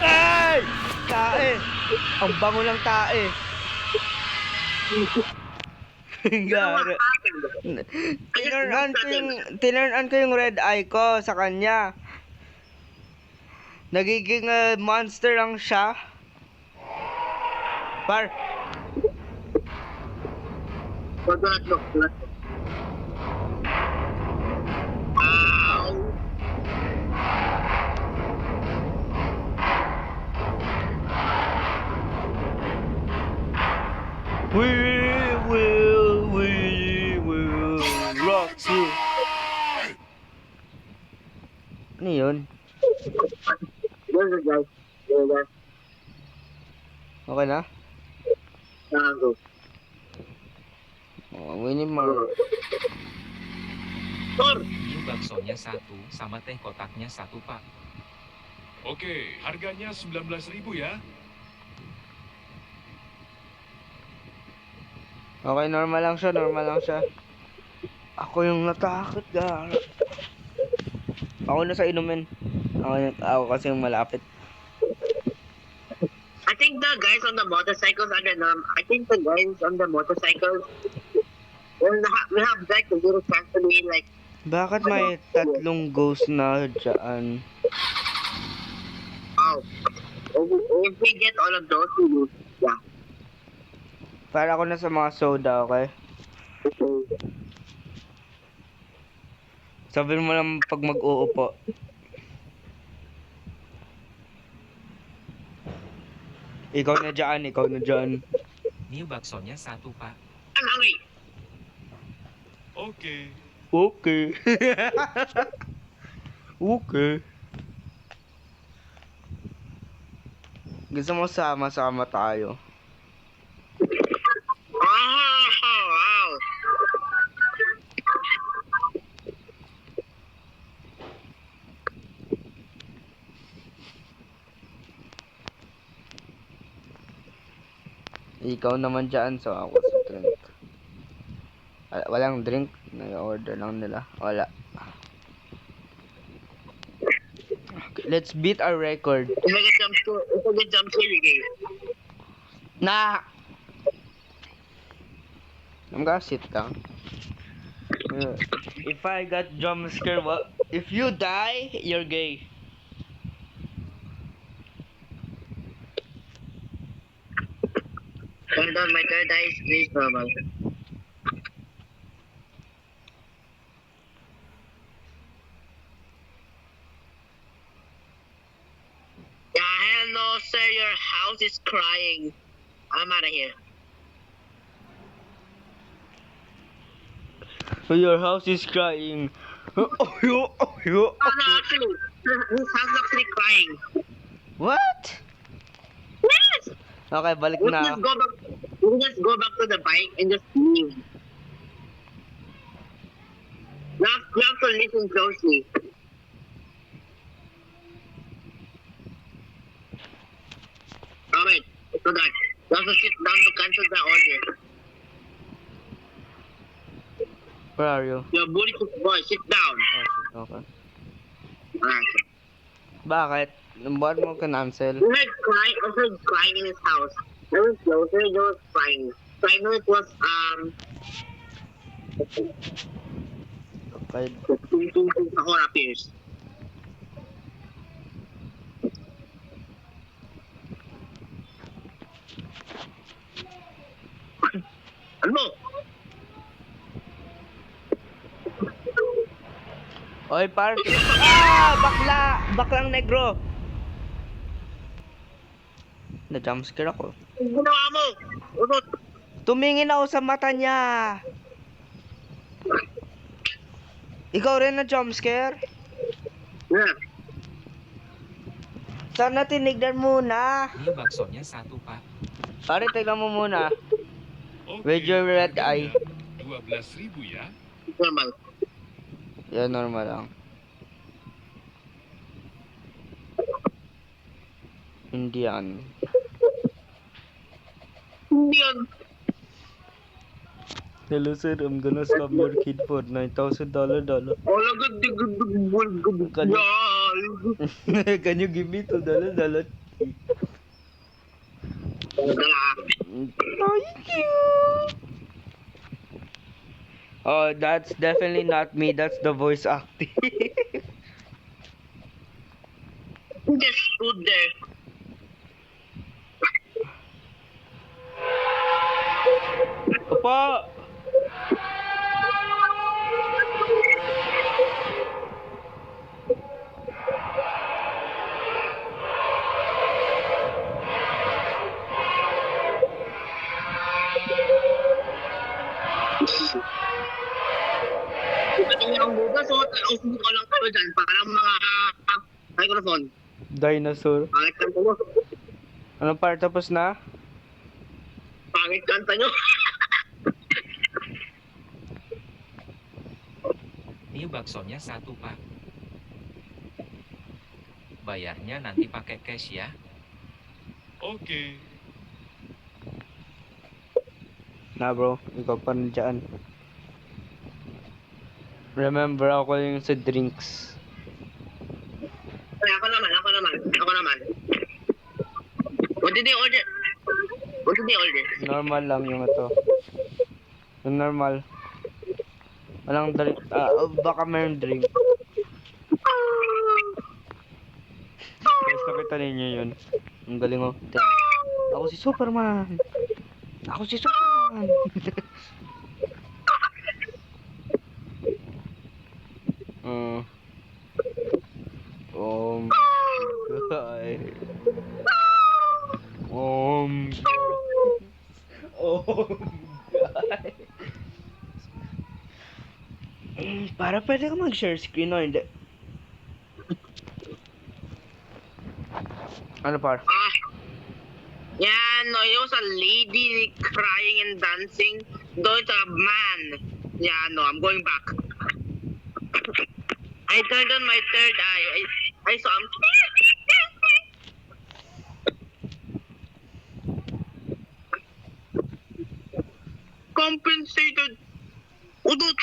Ay! Tae! Ang bango ng tae. Gara. Tinurn-on ko yung red eye ko sa kanya. Nagiging monster lang siya. Par. Do not look. Ow. We will rock you. Ano yun? There's a guy. There. Okay na? Go. Oh, we need more. Tor. Yung baksonya 1 sama teh kotaknya 1 pak. Oke, harganya 19.000 ya. Okay, normal lang siya, normal lang siya. Ako yung natakot, gar. Ako na sa inumin. Ako kasi yung malapit. I think the guys on the motorcycles are the I think the guys on the motorcycles we have like a little chance to be like Bakit may tatlong ghost na dyan? oh if we get all of those we lose. Yeah. Para ako na sa mga soda, okay? Sabihin mo lang pag mag-uupo. Ikaw na dyan, ikaw na dyan. New baksonya 1 pak. I'm hungry. Okay. Okay. Okay. Gusto mo sama-sama tayo? Wow. Ikaw naman dyan, so ako sa drink. Walang drink, nag-order lang nila. Wala. Okay, let's beat our record. If I get jump scare, you get. Nah! I'm gonna sit down. If I got jump scare, what? If you die, you're gay. Hold on, my third eye is normal. Yeah, hell no, sir. Your house is crying. I'm out of here. Your house is crying. No, actually, his house is actually crying. What? Yes. Okay, balik We na. just go back. We just go back to the bike and just leave. You have to listen closely. Alright, so that. You have to sit down to cancel the order. Where are you? Your booty boy, sit down. Okay. Alright. Bakit? Ba't mo cancel? He heard crying, I heard crying in his house. I was closer, he was crying. So I know it was, Okay. Sahora appears. Ano? Oy, party. Ah! Bakla! Baklang negro! Na-jumpscare ako. Ang ginawa mo? Unot. Tumingin ako sa mata niya! Ikaw rin na-jumpscare? Yeah. Sana tinignan muna. New baksonya 1 pak. Pare, tignan mo muna. Okay. With your red eye. Harganya 12.000 ya. Normal. Yan, normal lang. Indian. Hindi yun. Hello sir, I'm gonna stop your kid for $9,000 dollar. All of the good. Kanya- Can you give me $2 dollar? Thank you. Oh, that's definitely not me. That's the voice acting. He just stood there. Opo. Pati niya ang bugas, so usubo ko lang kayo dyan. Parang mga microphone. Dinosaur. Pangit kanta nyo. Anong part tapos na? Pangit kanta nyo. New baksonya 1 pak. Bayarnya nanti pakai cash ya. Okay. Na bro, ikaw pa rin dyan. Remember ako yung sa drinks. Ay, ako naman. What did they order? Normal lang yung ito. Yung normal. Walang drink. Baka mayroong drink. Guys, nakita ninyo yun. Ang galing oh. Ako si Superman. Oh my God. Oh my God. Para pwede ka mag-share screen o hindi? Ano par? Yeah, no, it was a lady crying and dancing. Though it's a man. Yeah, no, I'm going back. I turned on my third eye. I saw him. Compensated. Udot.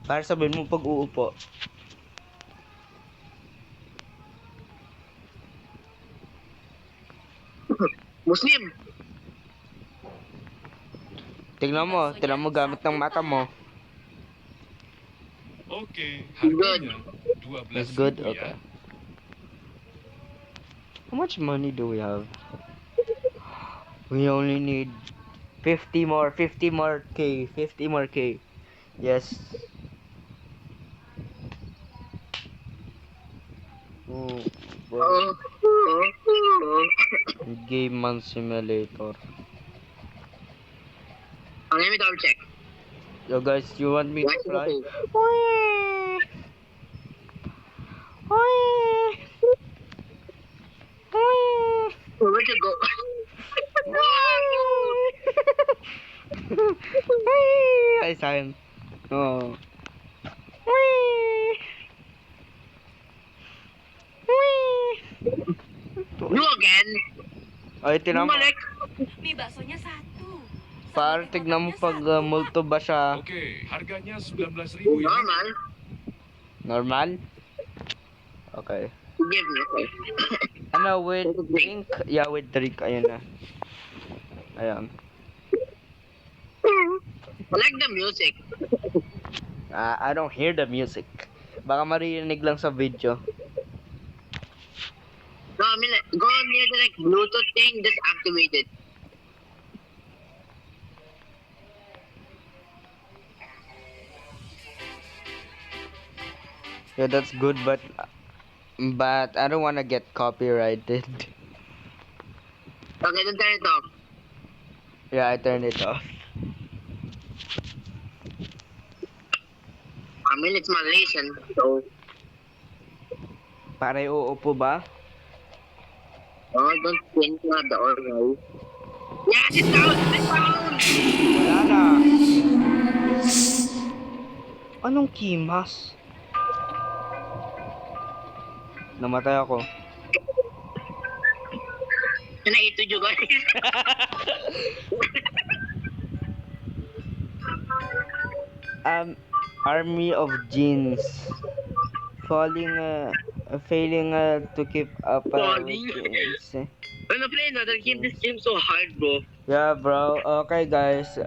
Para sabihin mo pag uupo. Muslim. Tignan mo gamit ng mata mo. Oke, harganya 12.000 That's good, ya. okay. How much money do we have? We only need 50 more K. Yes. Bro. Game Man Simulator. Let me double check. Yo guys, you want me to fly? Where'd you go? Ay, sa akin. Oh. You again? Ay, tinan mo. Bumalik. May baso niya satu. Para tignan mo pag multo ba siya. Oke, harganya 19.000 ya. Normal. Normal? Okay. Give me, okay. Ano, with drink? Yeah, with drink. Ayun na. Ayan. I like the music. I don't hear the music. Baka marinig lang sa video. No, I mean, go near the like Bluetooth thing, just activate it. Yeah, that's good, but I don't wanna get copyrighted. Okay, then turn it off. Yeah, I turned it off. I mean, it's Malaysian, so. Para uupo ba? Oh, don't think about the order. Yeah, sit down! Sit down! Wala na. Anong kimas? Namatay ako. Can I eat with you guys? Army of jeans. Failing to keep up Falling? with games. Wanna play another game? This game's so hard, bro. Yeah, bro. Okay, guys.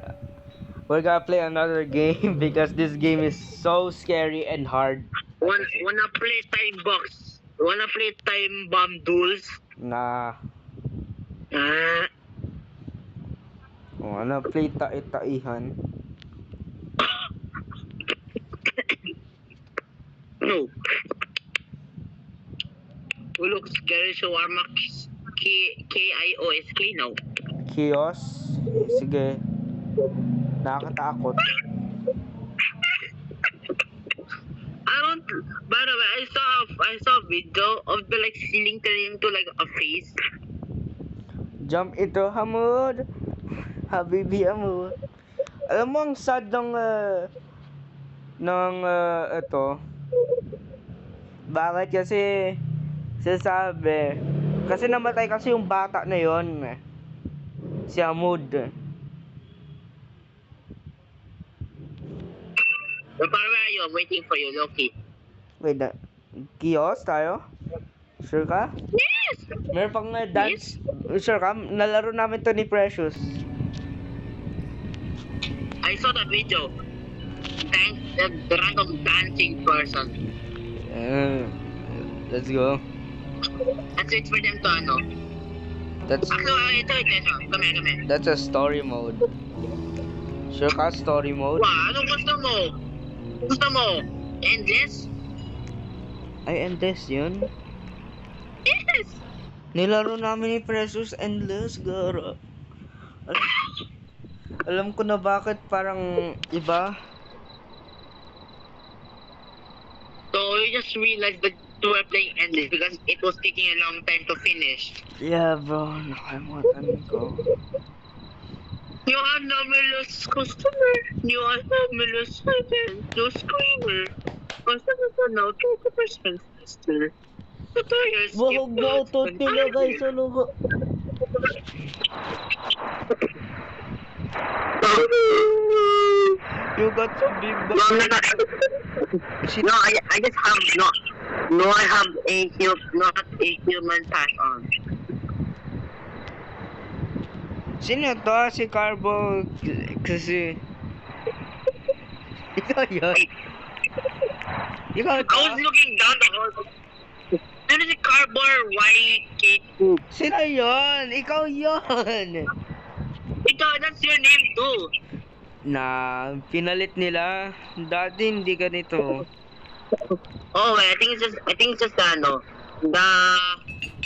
We're gonna play another game because this game is so scary and hard. Wanna play time box? Wanna play time bomb duels? Nah. Ah, Ano, play tai-taihan. no. Who looks scary? Shawarma K-I-O-S-K now. Kios. Sige. Nakakatakot. I don't. By the way, I saw a video of the like ceiling turning into like a face. Jump ito, Hamud. Habibi Hamud. Alam mo ang sad ng ito. Bakit kasi sasabi Kasi namatay kasi yung bata na yon. Si Amud. Where are you? I'm waiting for you, Loki. Wait, kiosk tayo? Sure ka? Yes! Meron pang dance. Sure ka? Nalaro namin to ni Precious. I saw the video. The random dancing person. Let's go. Let's wait for them to ano. That's Ito. Come here. that's a story mode. Sure ka? Story mode? Wow, anong gusto mo? Gusto mo? Endless? Ay, endless yun. Yes! Nilaro namin ni Precious endless, garo. Alam ko na bakit parang iba. So you just realized that you were playing endless because it was taking a long time to finish. Yeah, bro. Nakalimutan ko. You are numerous customer. You are numerous student. No screamer. Customer for now 20% faster. Tutorial skip. Wahog na auto nila guys. Ano ko? You got some big No, I just have I have not a human pass on. Sino to? Si Carbo. Kasi... Ikaw yun. Ikaw I to? was looking down the hall. Ano si Carbor YK2? Sino yun? Ikaw yun. Ikaw, that's your name too. Na pinalit nila. Dati hindi ganito. Oh, I think it's just ano,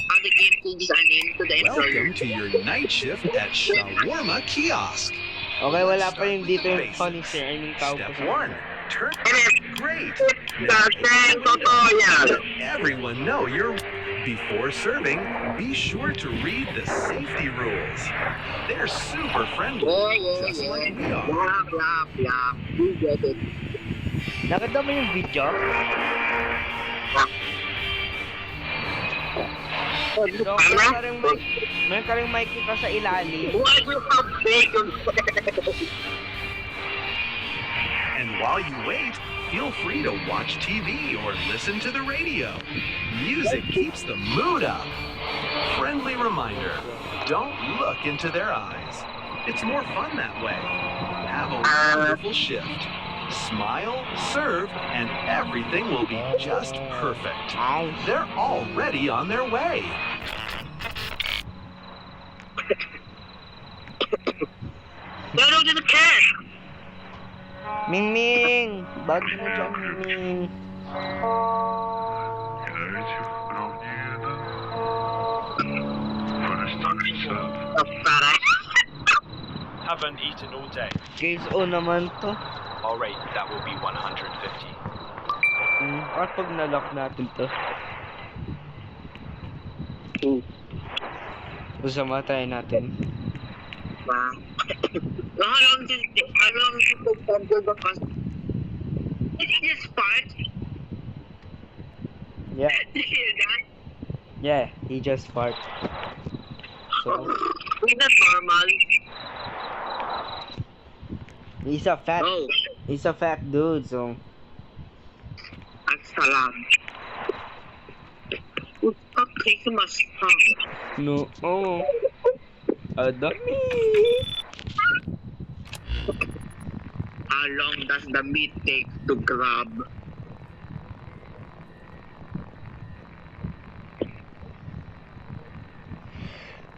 how the game changes our name to the employer. Welcome to your night shift at Shawarma Kiosk. Okay, wala pa yung dito yung Punisher. I mean, tao Step ko siya. 1. Turn. Great. Kaseng totoo yan. Everyone know you're. Before serving, be sure to read the safety rules. They're super friendly, just like we are. Blah, blah, blah. You get it. Nakita mo yung video? So, meron ka rin makikita sa ilalim. Why do you have bacon? And while you wait, feel free to watch TV or listen to the radio. Music keeps the mood up. Friendly reminder, don't look into their eyes. It's more fun that way. Have a wonderful shift. Smile, serve, and everything will be just perfect. They're already on their way. No, to the cash. Ming Ming! Ba't mo dyan, Ming? Haven't eaten all day. Case O naman to. Alright, that will be 150. Kapag nalock natin to. Usama tayo natin. How long did it take the customer? Did he just fart? Yeah. Did you hear that? Yeah, he just fart. So, Is that normal? he's a fat dude, so. Assalam. Stop taking my stuff. No. Oh. Adami. How long does the meat take to grab?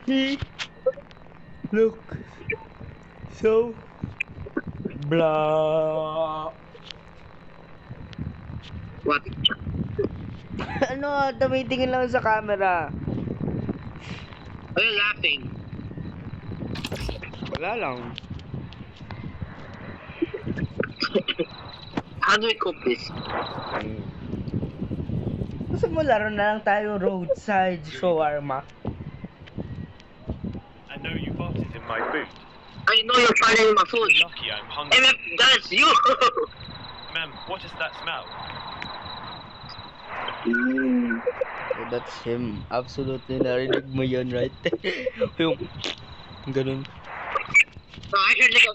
He look so blah. What? Ano, tumitingin lang sa camera. Are you laughing? Wala lang. How do we cook this? Gusto mo laro na lang tayo roadside shawarma? I know you farted in my food. I know you're finding my food. Lucky I'm hungry. MF, that's you! Ma'am, what is that smell? So that's him. Absolutely narinig mo yun, right? Yung ganun. No, I heard like a...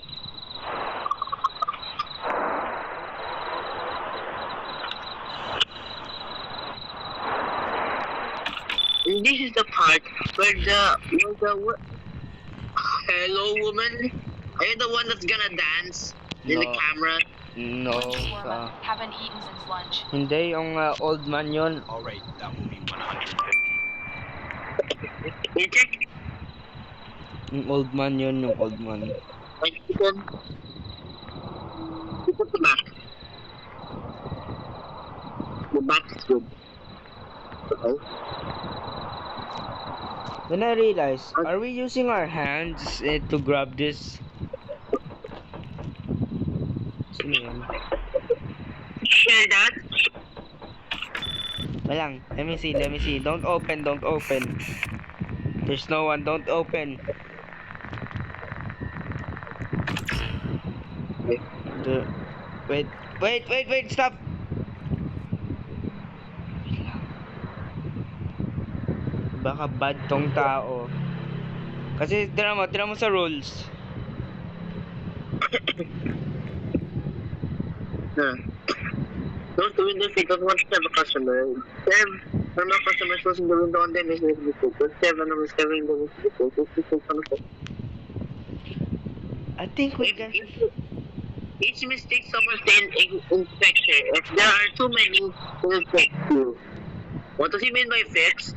And this is the part where the hello woman, are you the one that's gonna dance in the No. camera? No. Shawarma. Haven't eaten since lunch. Hindi, yung old man yun. Alright, that will be 150. You check? Yung old man yun, yung old man. Like you can. Look at the back. The back is good. Okay. Then I realized, are we using our hands to grab this? Sino yun? Share that. Walang. Let me see. Don't open. There's no one. Don't open. Wait. Stop. Baka bad tong tao. Kasi tira mo sa rules. Don't do window seat, don't want to serve a customer. Serve when a customer is closing the window on them is going to be focused. Serve when I'm serving them is going to be focused. I think we can... Each mistake someone send inspection. If there are too many, we'll fix you. What does he mean by fix?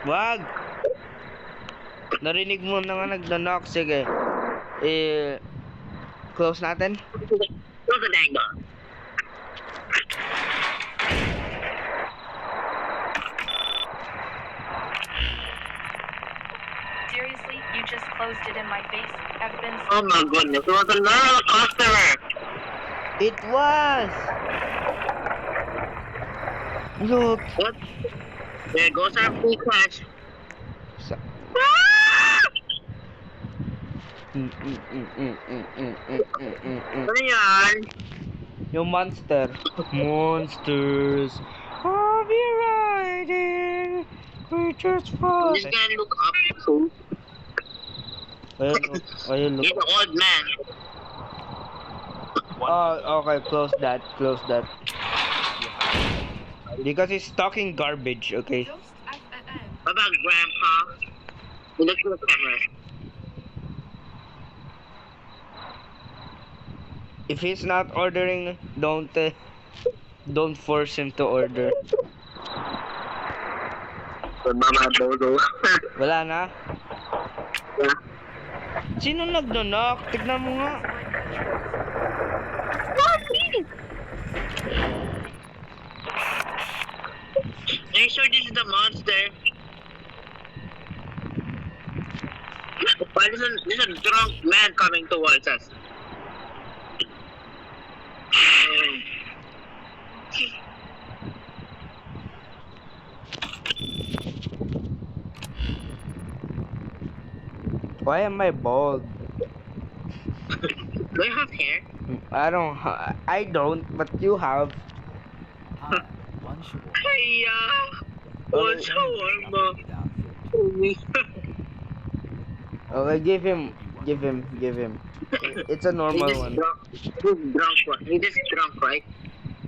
Wag! Narinig mo na nga nagna-knock. Sige. Close natin? Close the dang door. Seriously, you just closed it in my face. I've been. Oh my goodness, it was another customer. It was! Look! What? There goes our free cash. Sa- Ano yan? Yung monster. Monsters. I'll be riding. Creatures fall. This guy look up too. Ayun, He's look. an old man. Oh, okay. Close that. Because he's talking garbage, okay? What about Grandpa? He looks at the camera. If he's not ordering, don't force him to order. Mama Bodo. Wala na? Yeah. Sino nagno-knock? Tignan mo nga. Are you sure this is the monster? Why there's a drunk man coming towards us? Why am I bald? Do you have hair? I don't, but you have. Hi, one shawarma. Hiya! One shawarma. Okay, give him. It's a normal one. He's drunk. He just drunk, right?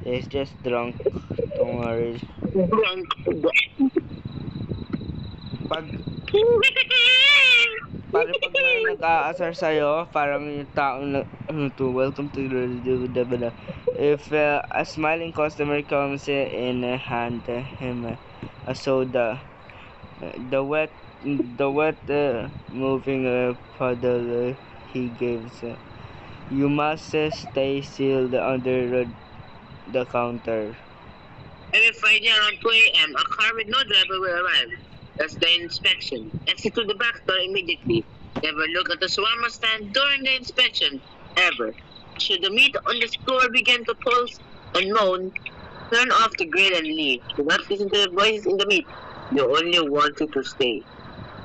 He's just drunk. Don't worry. Drunk. Pag may nag-aasar sa'yo, parang yung taong welcome to the if a smiling customer comes in hand him a soda, the wet moving puddle he gives, you must stay sealed under the counter. Every Friday around 2 a.m., a car with no driver will arrive. That's the inspection. Exit to the back door immediately. Never look at the shawarma stand during the inspection, ever. Should the meat on the floor begin to pulse and moan, turn off the grill and leave. Do not listen to the voices in the meat. You only want it to stay.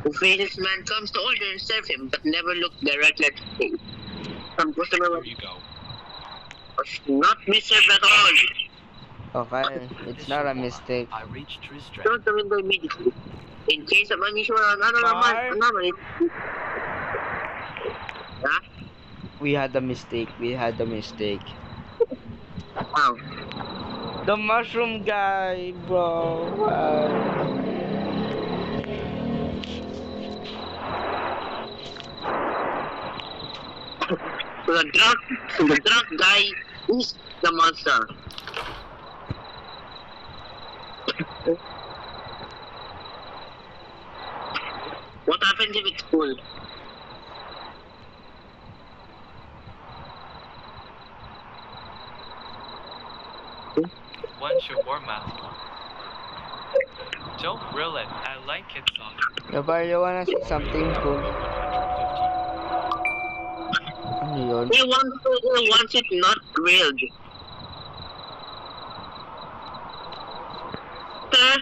The faceless man comes to order and serve him, but never look directly at his face. Some customer Here you go. must not be served at all. Okay, it's not a mistake. I reached restraint. Close the window immediately. In case of unusual, anomaly. Huh? We had a mistake. Wow. The mushroom guy, bro. So the drunk guy is the monster. What happens if it's full? One shawarma. Don't grill it. I like it soft. Kapar, you wanna see something cool? 150. Ano yun? He wants it not grilled. Sir,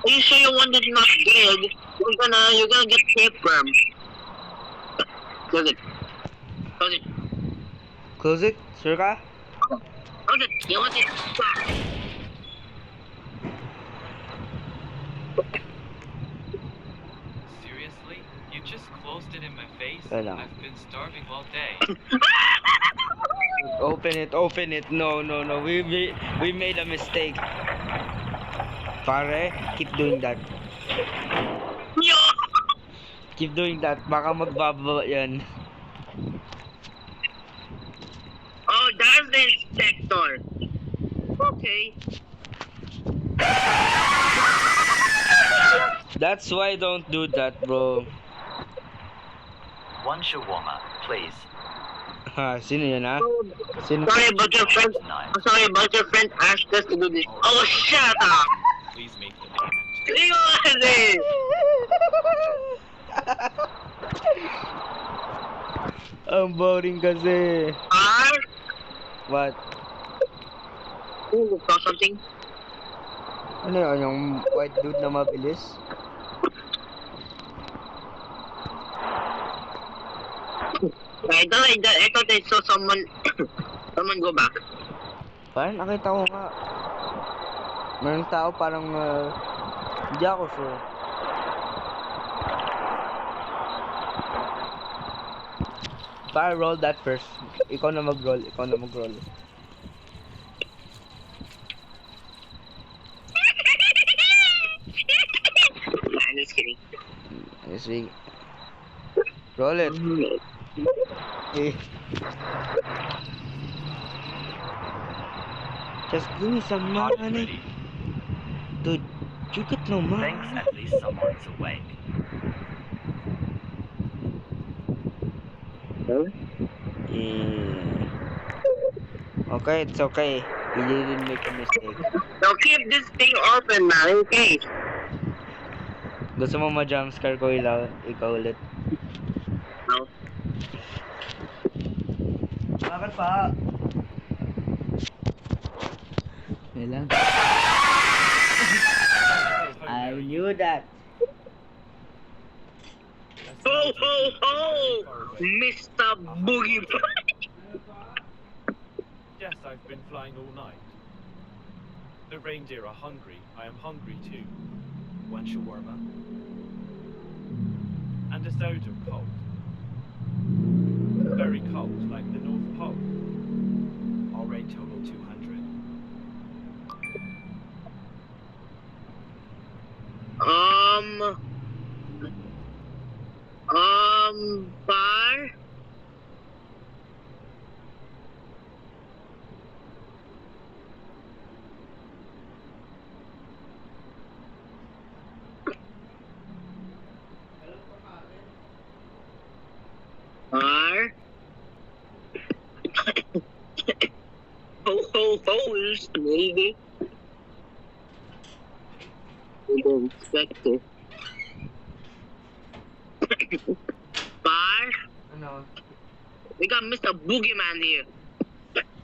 are you sure you want it not grilled? You're gonna get tapeworm. Close it. Close it. Close it? Sure ka? Close it. You want it. Seriously? You just closed it in my face? Wala. I've been starving all day. Open it. No. We made a mistake. Pare, keep doing that. Yo! Keep doing that. Baka magbababa yan. Oh, that's the inspector. Okay. That's why don't do that, bro. One shawarma, please. Ha, sino yun, ha? Sino? Sorry about your friend. Sorry about your friend asked us to do this. Oh, shut up! Please make the payment. Leave it! Ang boring kasi. What? Ooh, saw something? Ano yun? Yung white dude na mabilis? I thought I saw someone go back. Parang nakita ko nga. Mayroong tao parang hindi ako sure. Para roll that first. Ikaw na mag-roll. I'm just kidding. Yes, we roll it. Eh. Just give me some money. Dude, you got no money. Thanks, at least someone's awake. Yeah. Okay, it's okay. We didn't make a mistake. Now keep this thing open, man, okay? Gusto mo ma-jumpscare ko ikaw ulit? No. Bakit pa? Kailan? I knew that. Ho, ho, ho! Mr. Boogie. Yes, I've been flying all night. The reindeer are hungry. I am hungry too. One shawarma. And a soda cold. Very cold, like the North Pole. Our rate total 200. Bar? Bar? Ho, maybe. We don't expect it. Bar? Ano? We got Mr. Boogeyman here.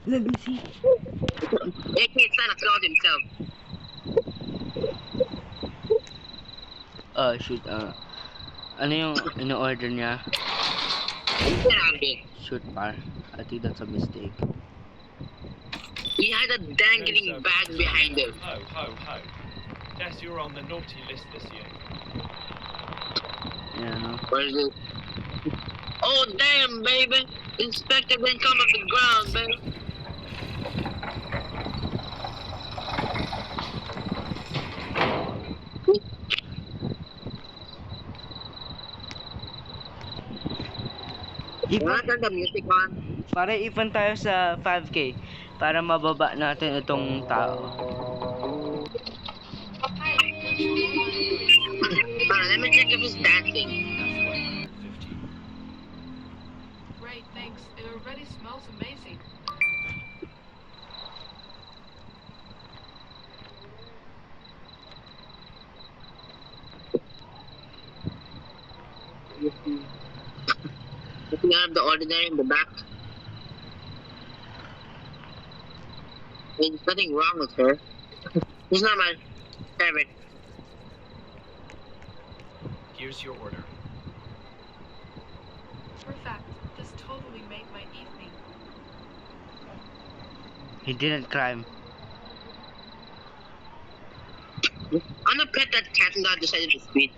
Let me see. AK Santa Claus himself. Oh, shoot. Ano yung in-order niya? Get out of here. Shoot, par. I think that's a mistake. He had a dangling No, sir. bag behind him. Ho, ho, ho. Guess you're on the naughty list this year. Yeah, no. Where is it? Oh, damn, baby. Inspector didn't come off the ground, baby. Wala Ipon, the music on. para ipon tayo sa 5K para mababa natin itong tao. Hi, what's your Walmart, please? Let me check if he's dancing. That's 150. Great, thanks. It already smells amazing. Looking out of the ordinary in the back. There's nothing wrong with her. He's not my servant. Here's your order. Perfect. This totally made my evening. He didn't climb. I'm gonna pet that cat and not decided to feed.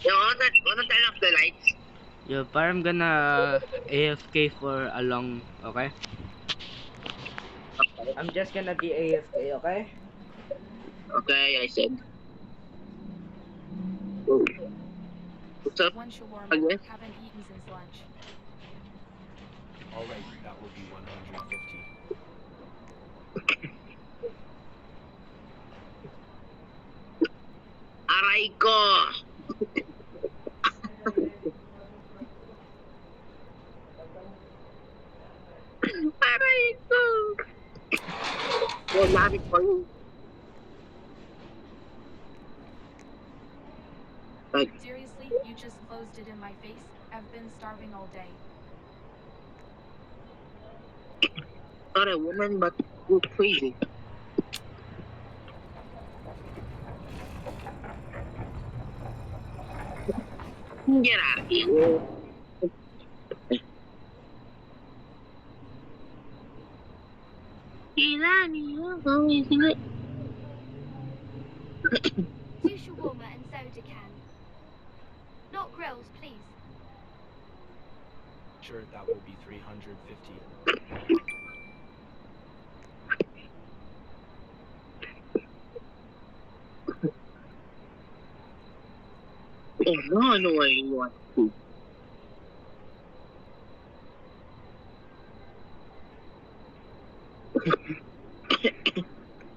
Yo, wanna turn off the lights? Yo, parang I'm gonna AFK for a long, okay? I'm just gonna be AFK, okay? Okay, I said. Oh. What's up? One shawarma. Okay. Haven't eaten since lunch. All right, that will be 150. Aray ko! Aray ko! Well, not for you. Seriously, you just closed it in my face? I've been starving all day. Not a woman, but you're crazy. Get out of here. Two shawarma and soda can. Not grills, please. Sure, that will be 350. Oh, no, I know what you want to.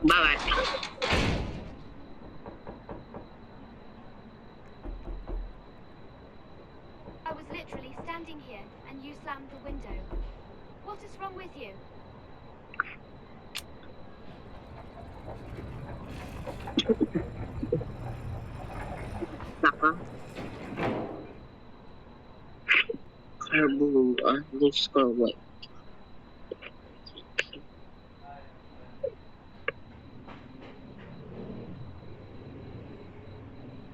Bye-bye. I was literally standing here and you slammed the window. What is wrong with you? Saka. Carbo, underscore what?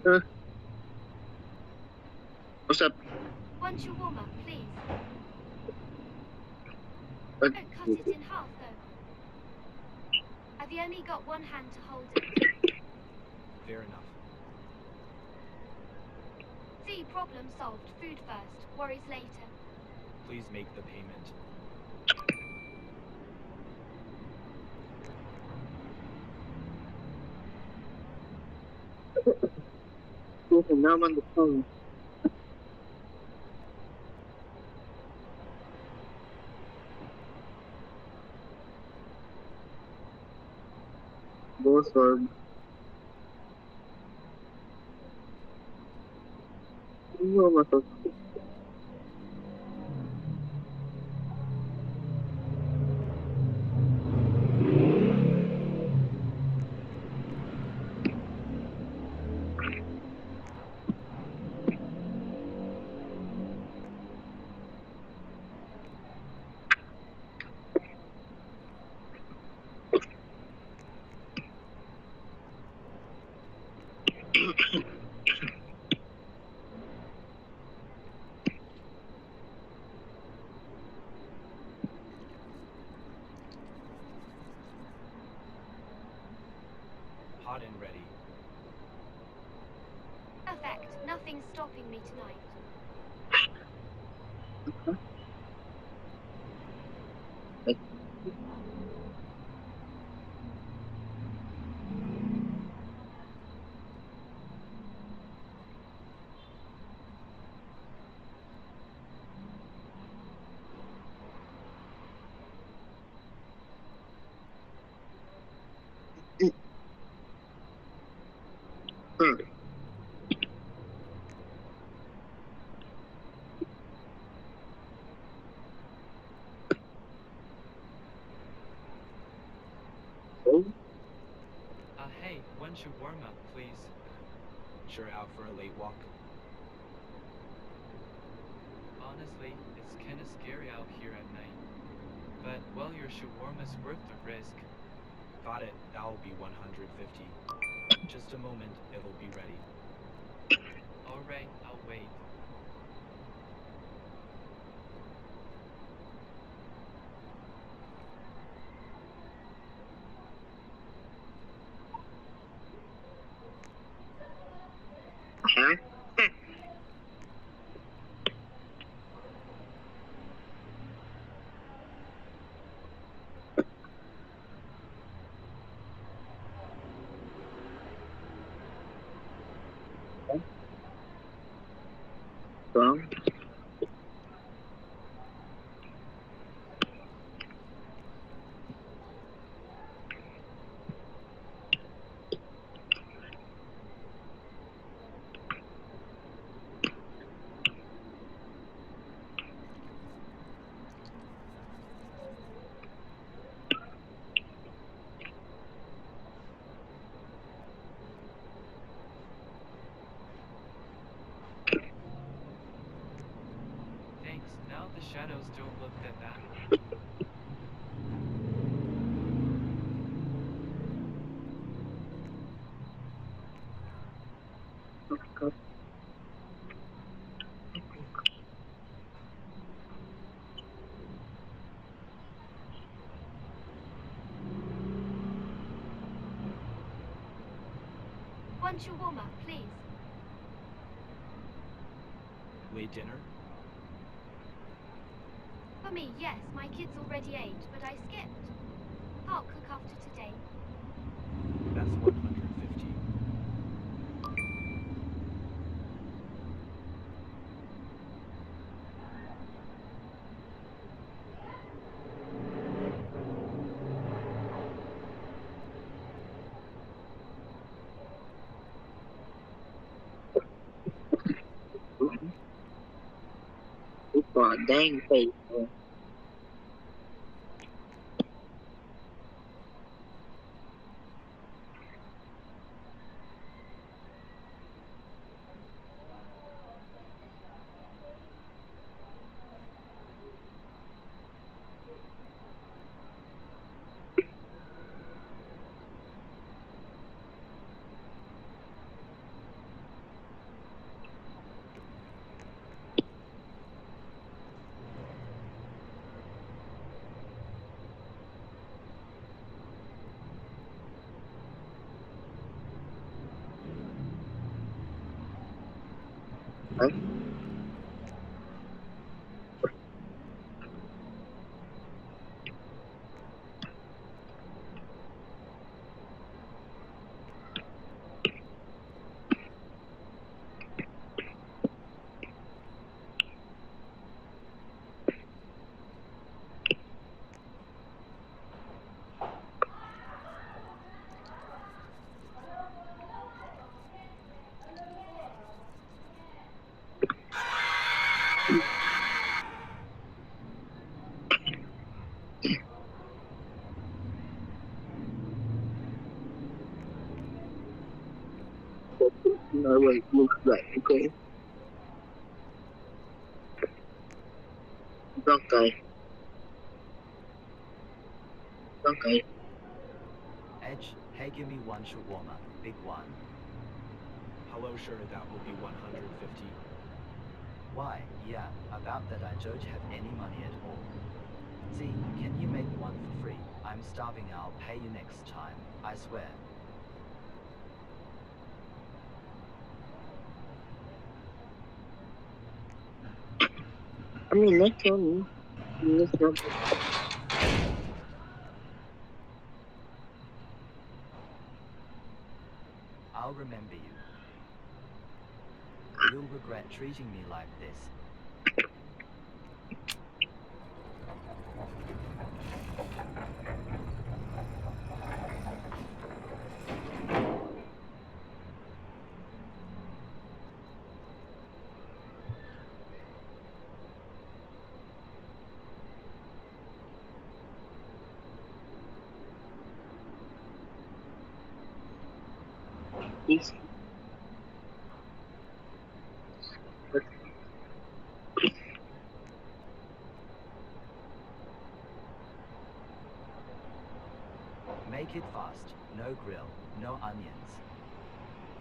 Huh? What's up? One shawarma, please. What? Don't cut it in half, though. I've only got one hand to hold it. Fair enough. See, problem solved. Food first, worries later. Please make the payment. Listen, now I'm on the phone. Both are. No, I'm not. hot and ready. Perfect. Nothing's stopping me tonight. Hey, when's your warm-up, please? Sure out for a late walk? Honestly, it's kinda scary out here at night. But, well, your shawarma's worth the risk. Got it. That'll be 150. Just a moment, it'll be ready. Alright, I'll wait. Huh? Well, Thanks, now the shadows don't look that bad. One shawarma, please. Late dinner? For me, yes. My kids already ate, but I skipped. I'll cook after today. That's 150. dang face. Huh? No, wait, looks like, okay. Okay. Okay. Edge, hey, give me one shawarma, big one. Hello, sure, that will be 150. Why, yeah, about that I don't have any money at all. See, can you make one for free? I'm starving, I'll pay you next time, I swear. mean, not Tony. I'll remember you. You'll regret treating me like this. Yes. Make it fast. No grill, no onions.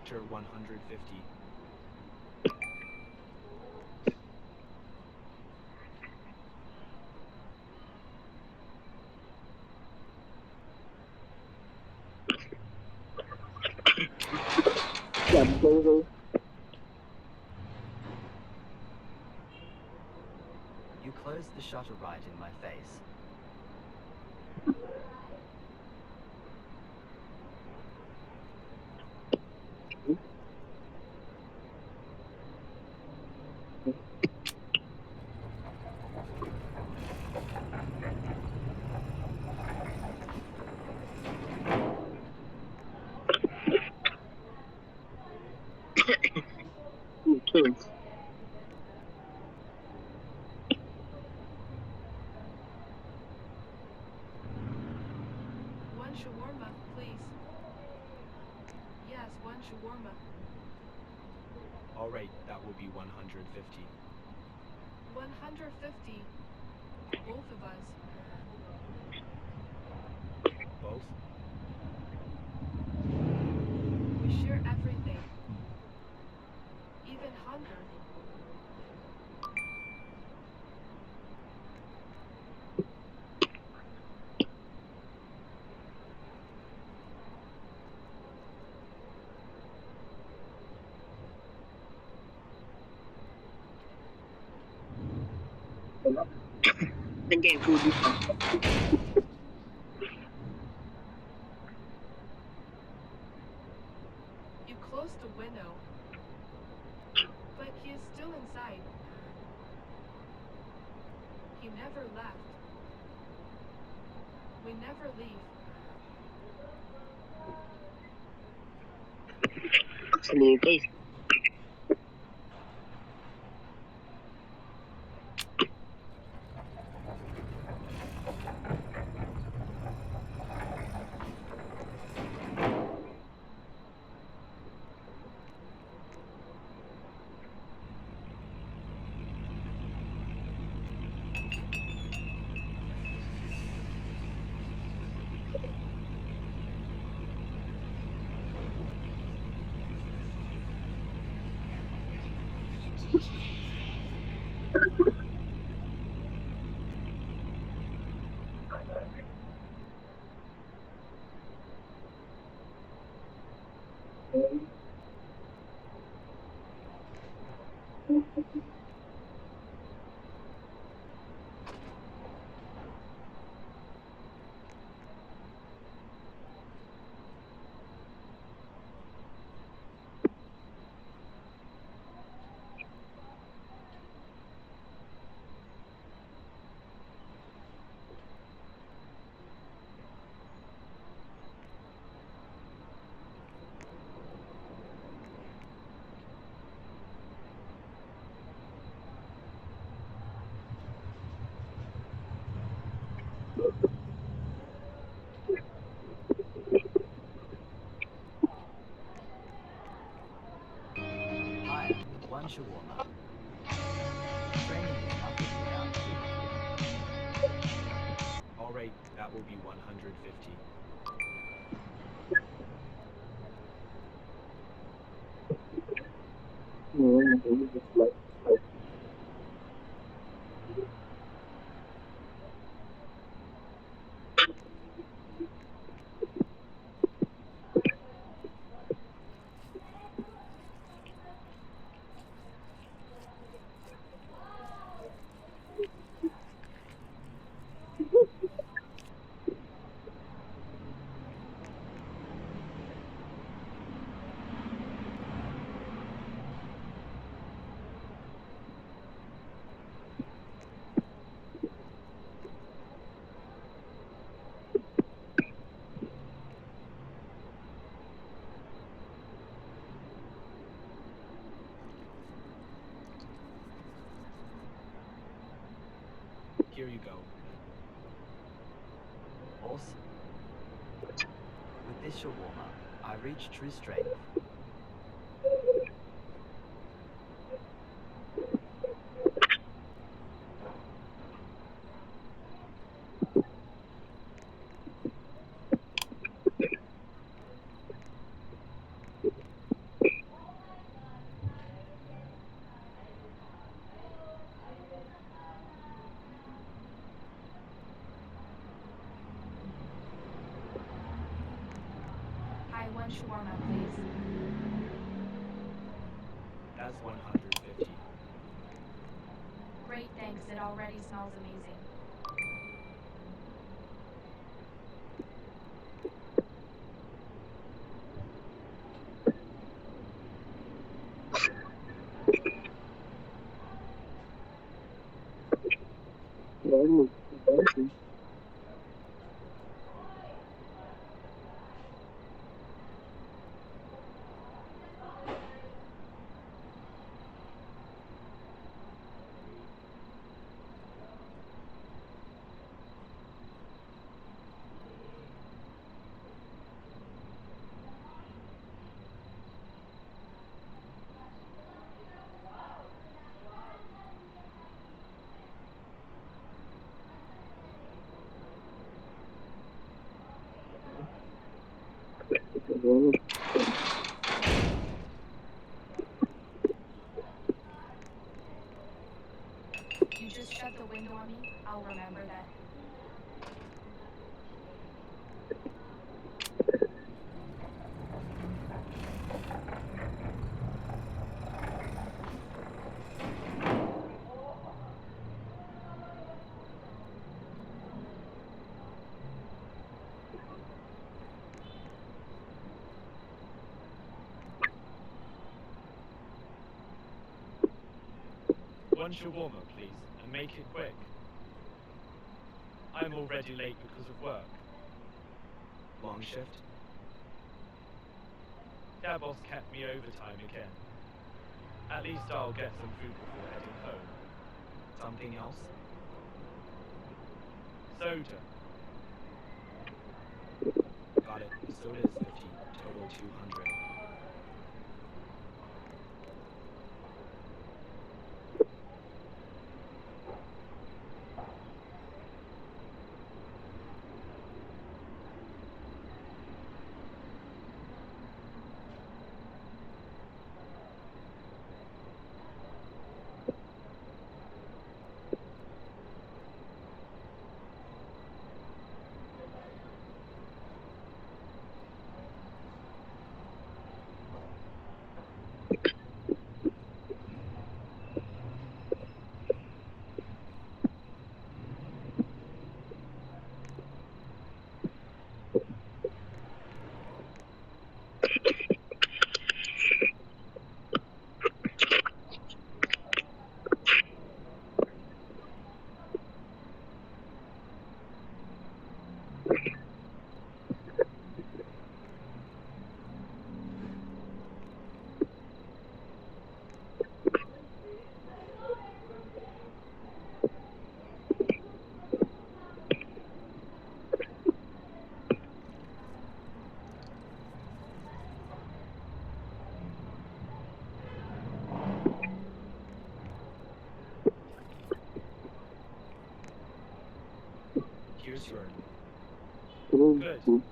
Sure, 150. You closed the shutter right in my face. Kids. One shawarma, please. Yes, one shawarma. Alright, that will be 150. 150. Both of us. Both? We share everything. Even hunger. Again, food is You closed the window. But he is still inside. He never left. We never leave. actually guys. Higher, one shawarma. Training is nothing without food. Alright, that will be 150. Here you go. Awesome. With this shawarma, I reach true strength. Hi, one shawarma, please. That's 150. Great, thanks. It already smells amazing. You just shut the window on me. I'll remember that. One shawarma, please, and make it quick. I'm already late because of work. Long shift? Dad boss kept me overtime again. At least I'll get some food before heading home. Something else? Soda. Got it. Soda is 50. Total 200. Here's your... Good.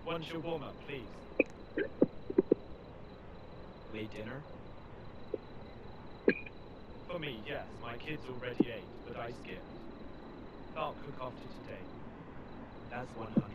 One shawarma, please. Late dinner? For me, yes. My kids already ate, but I skipped. I'll cook after today. That's 150.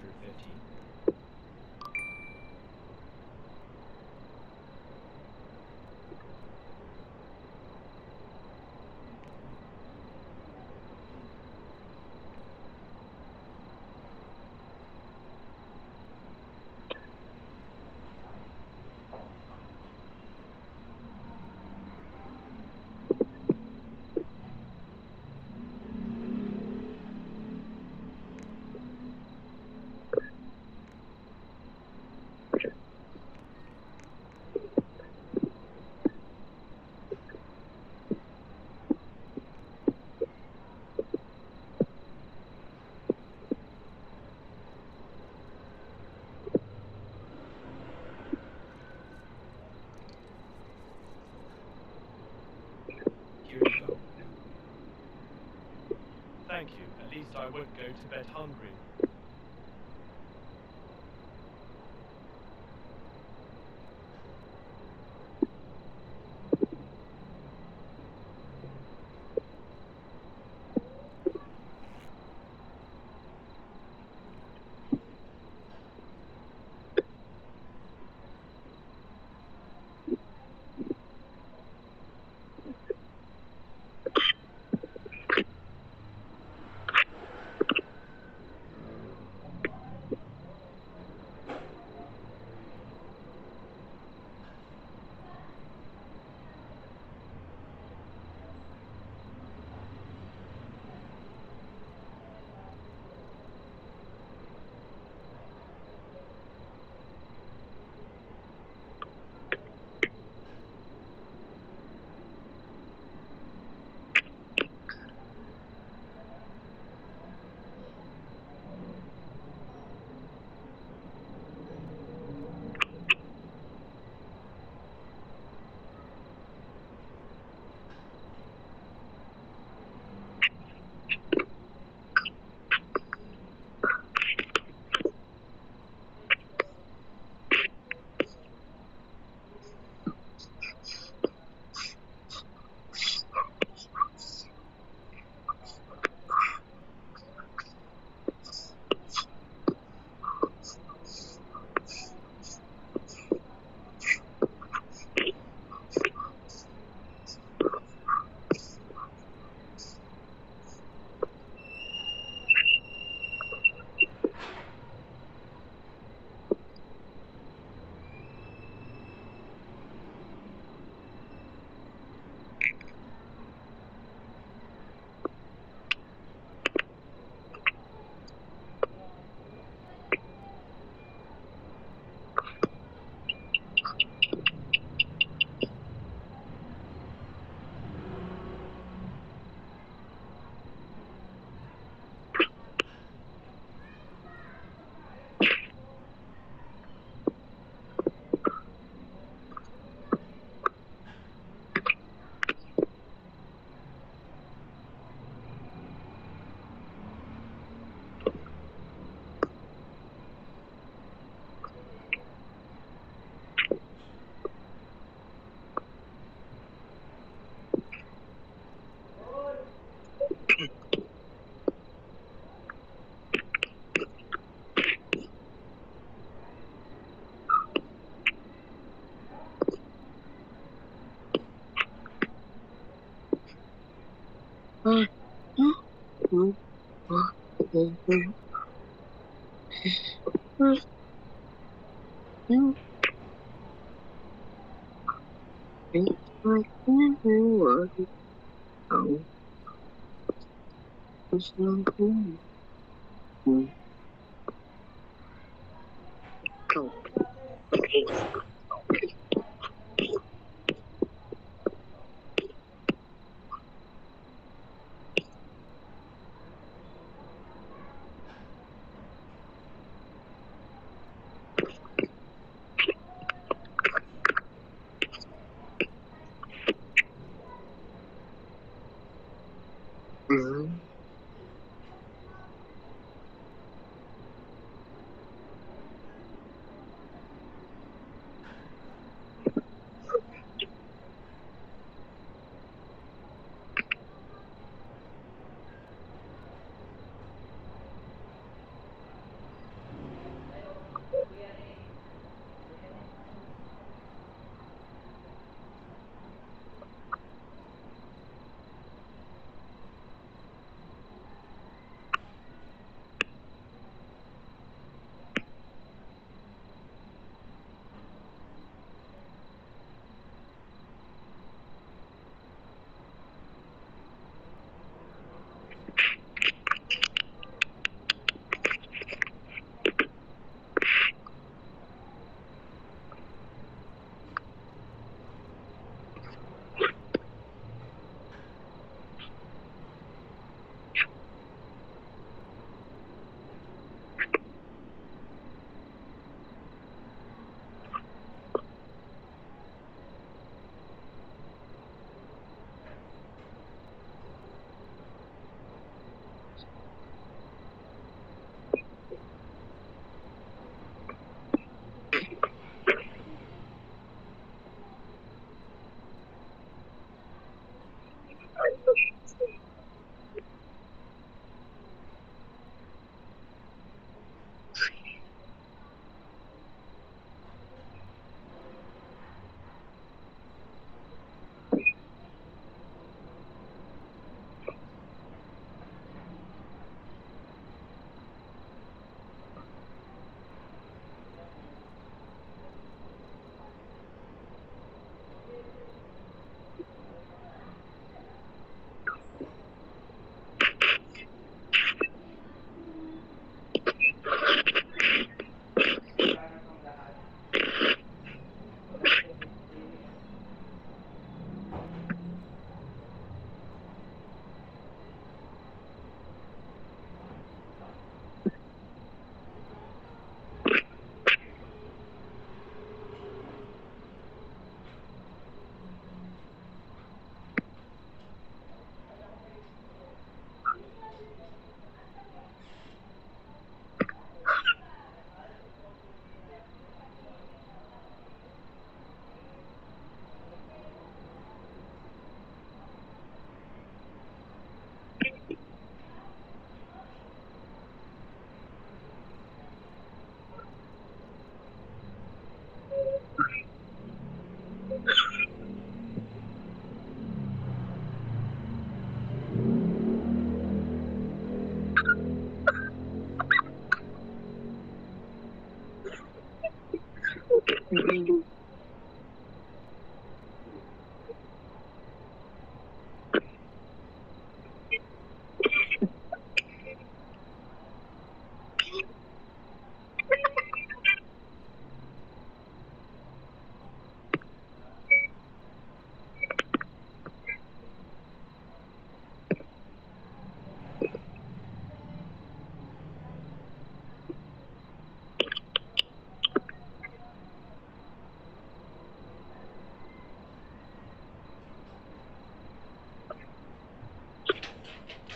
won't go to bed hungry.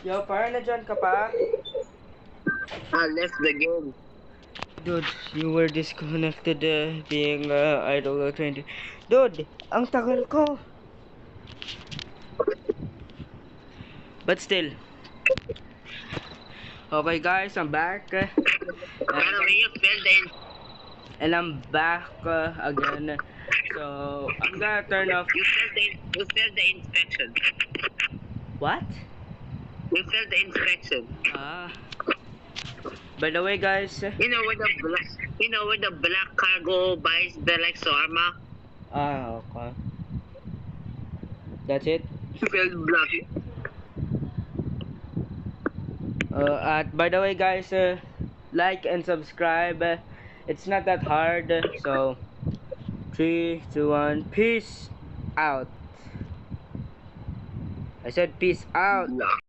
Yo, parang na dyan ka pa? I left the game. Dude, you were disconnected being idle 20. Dude, ang tagal ko. But still. Okay guys, I'm back. By the way, you failed the And I'm back again. So, I'm gonna turn off... You failed the inspection. What? You failed the inspection. By the way guys... You know where the black cargo buys the like shawarma? Okay. That's it? You failed black. By the way guys, like and subscribe. It's not that hard. So 3, 2, 1, peace out. I said peace out.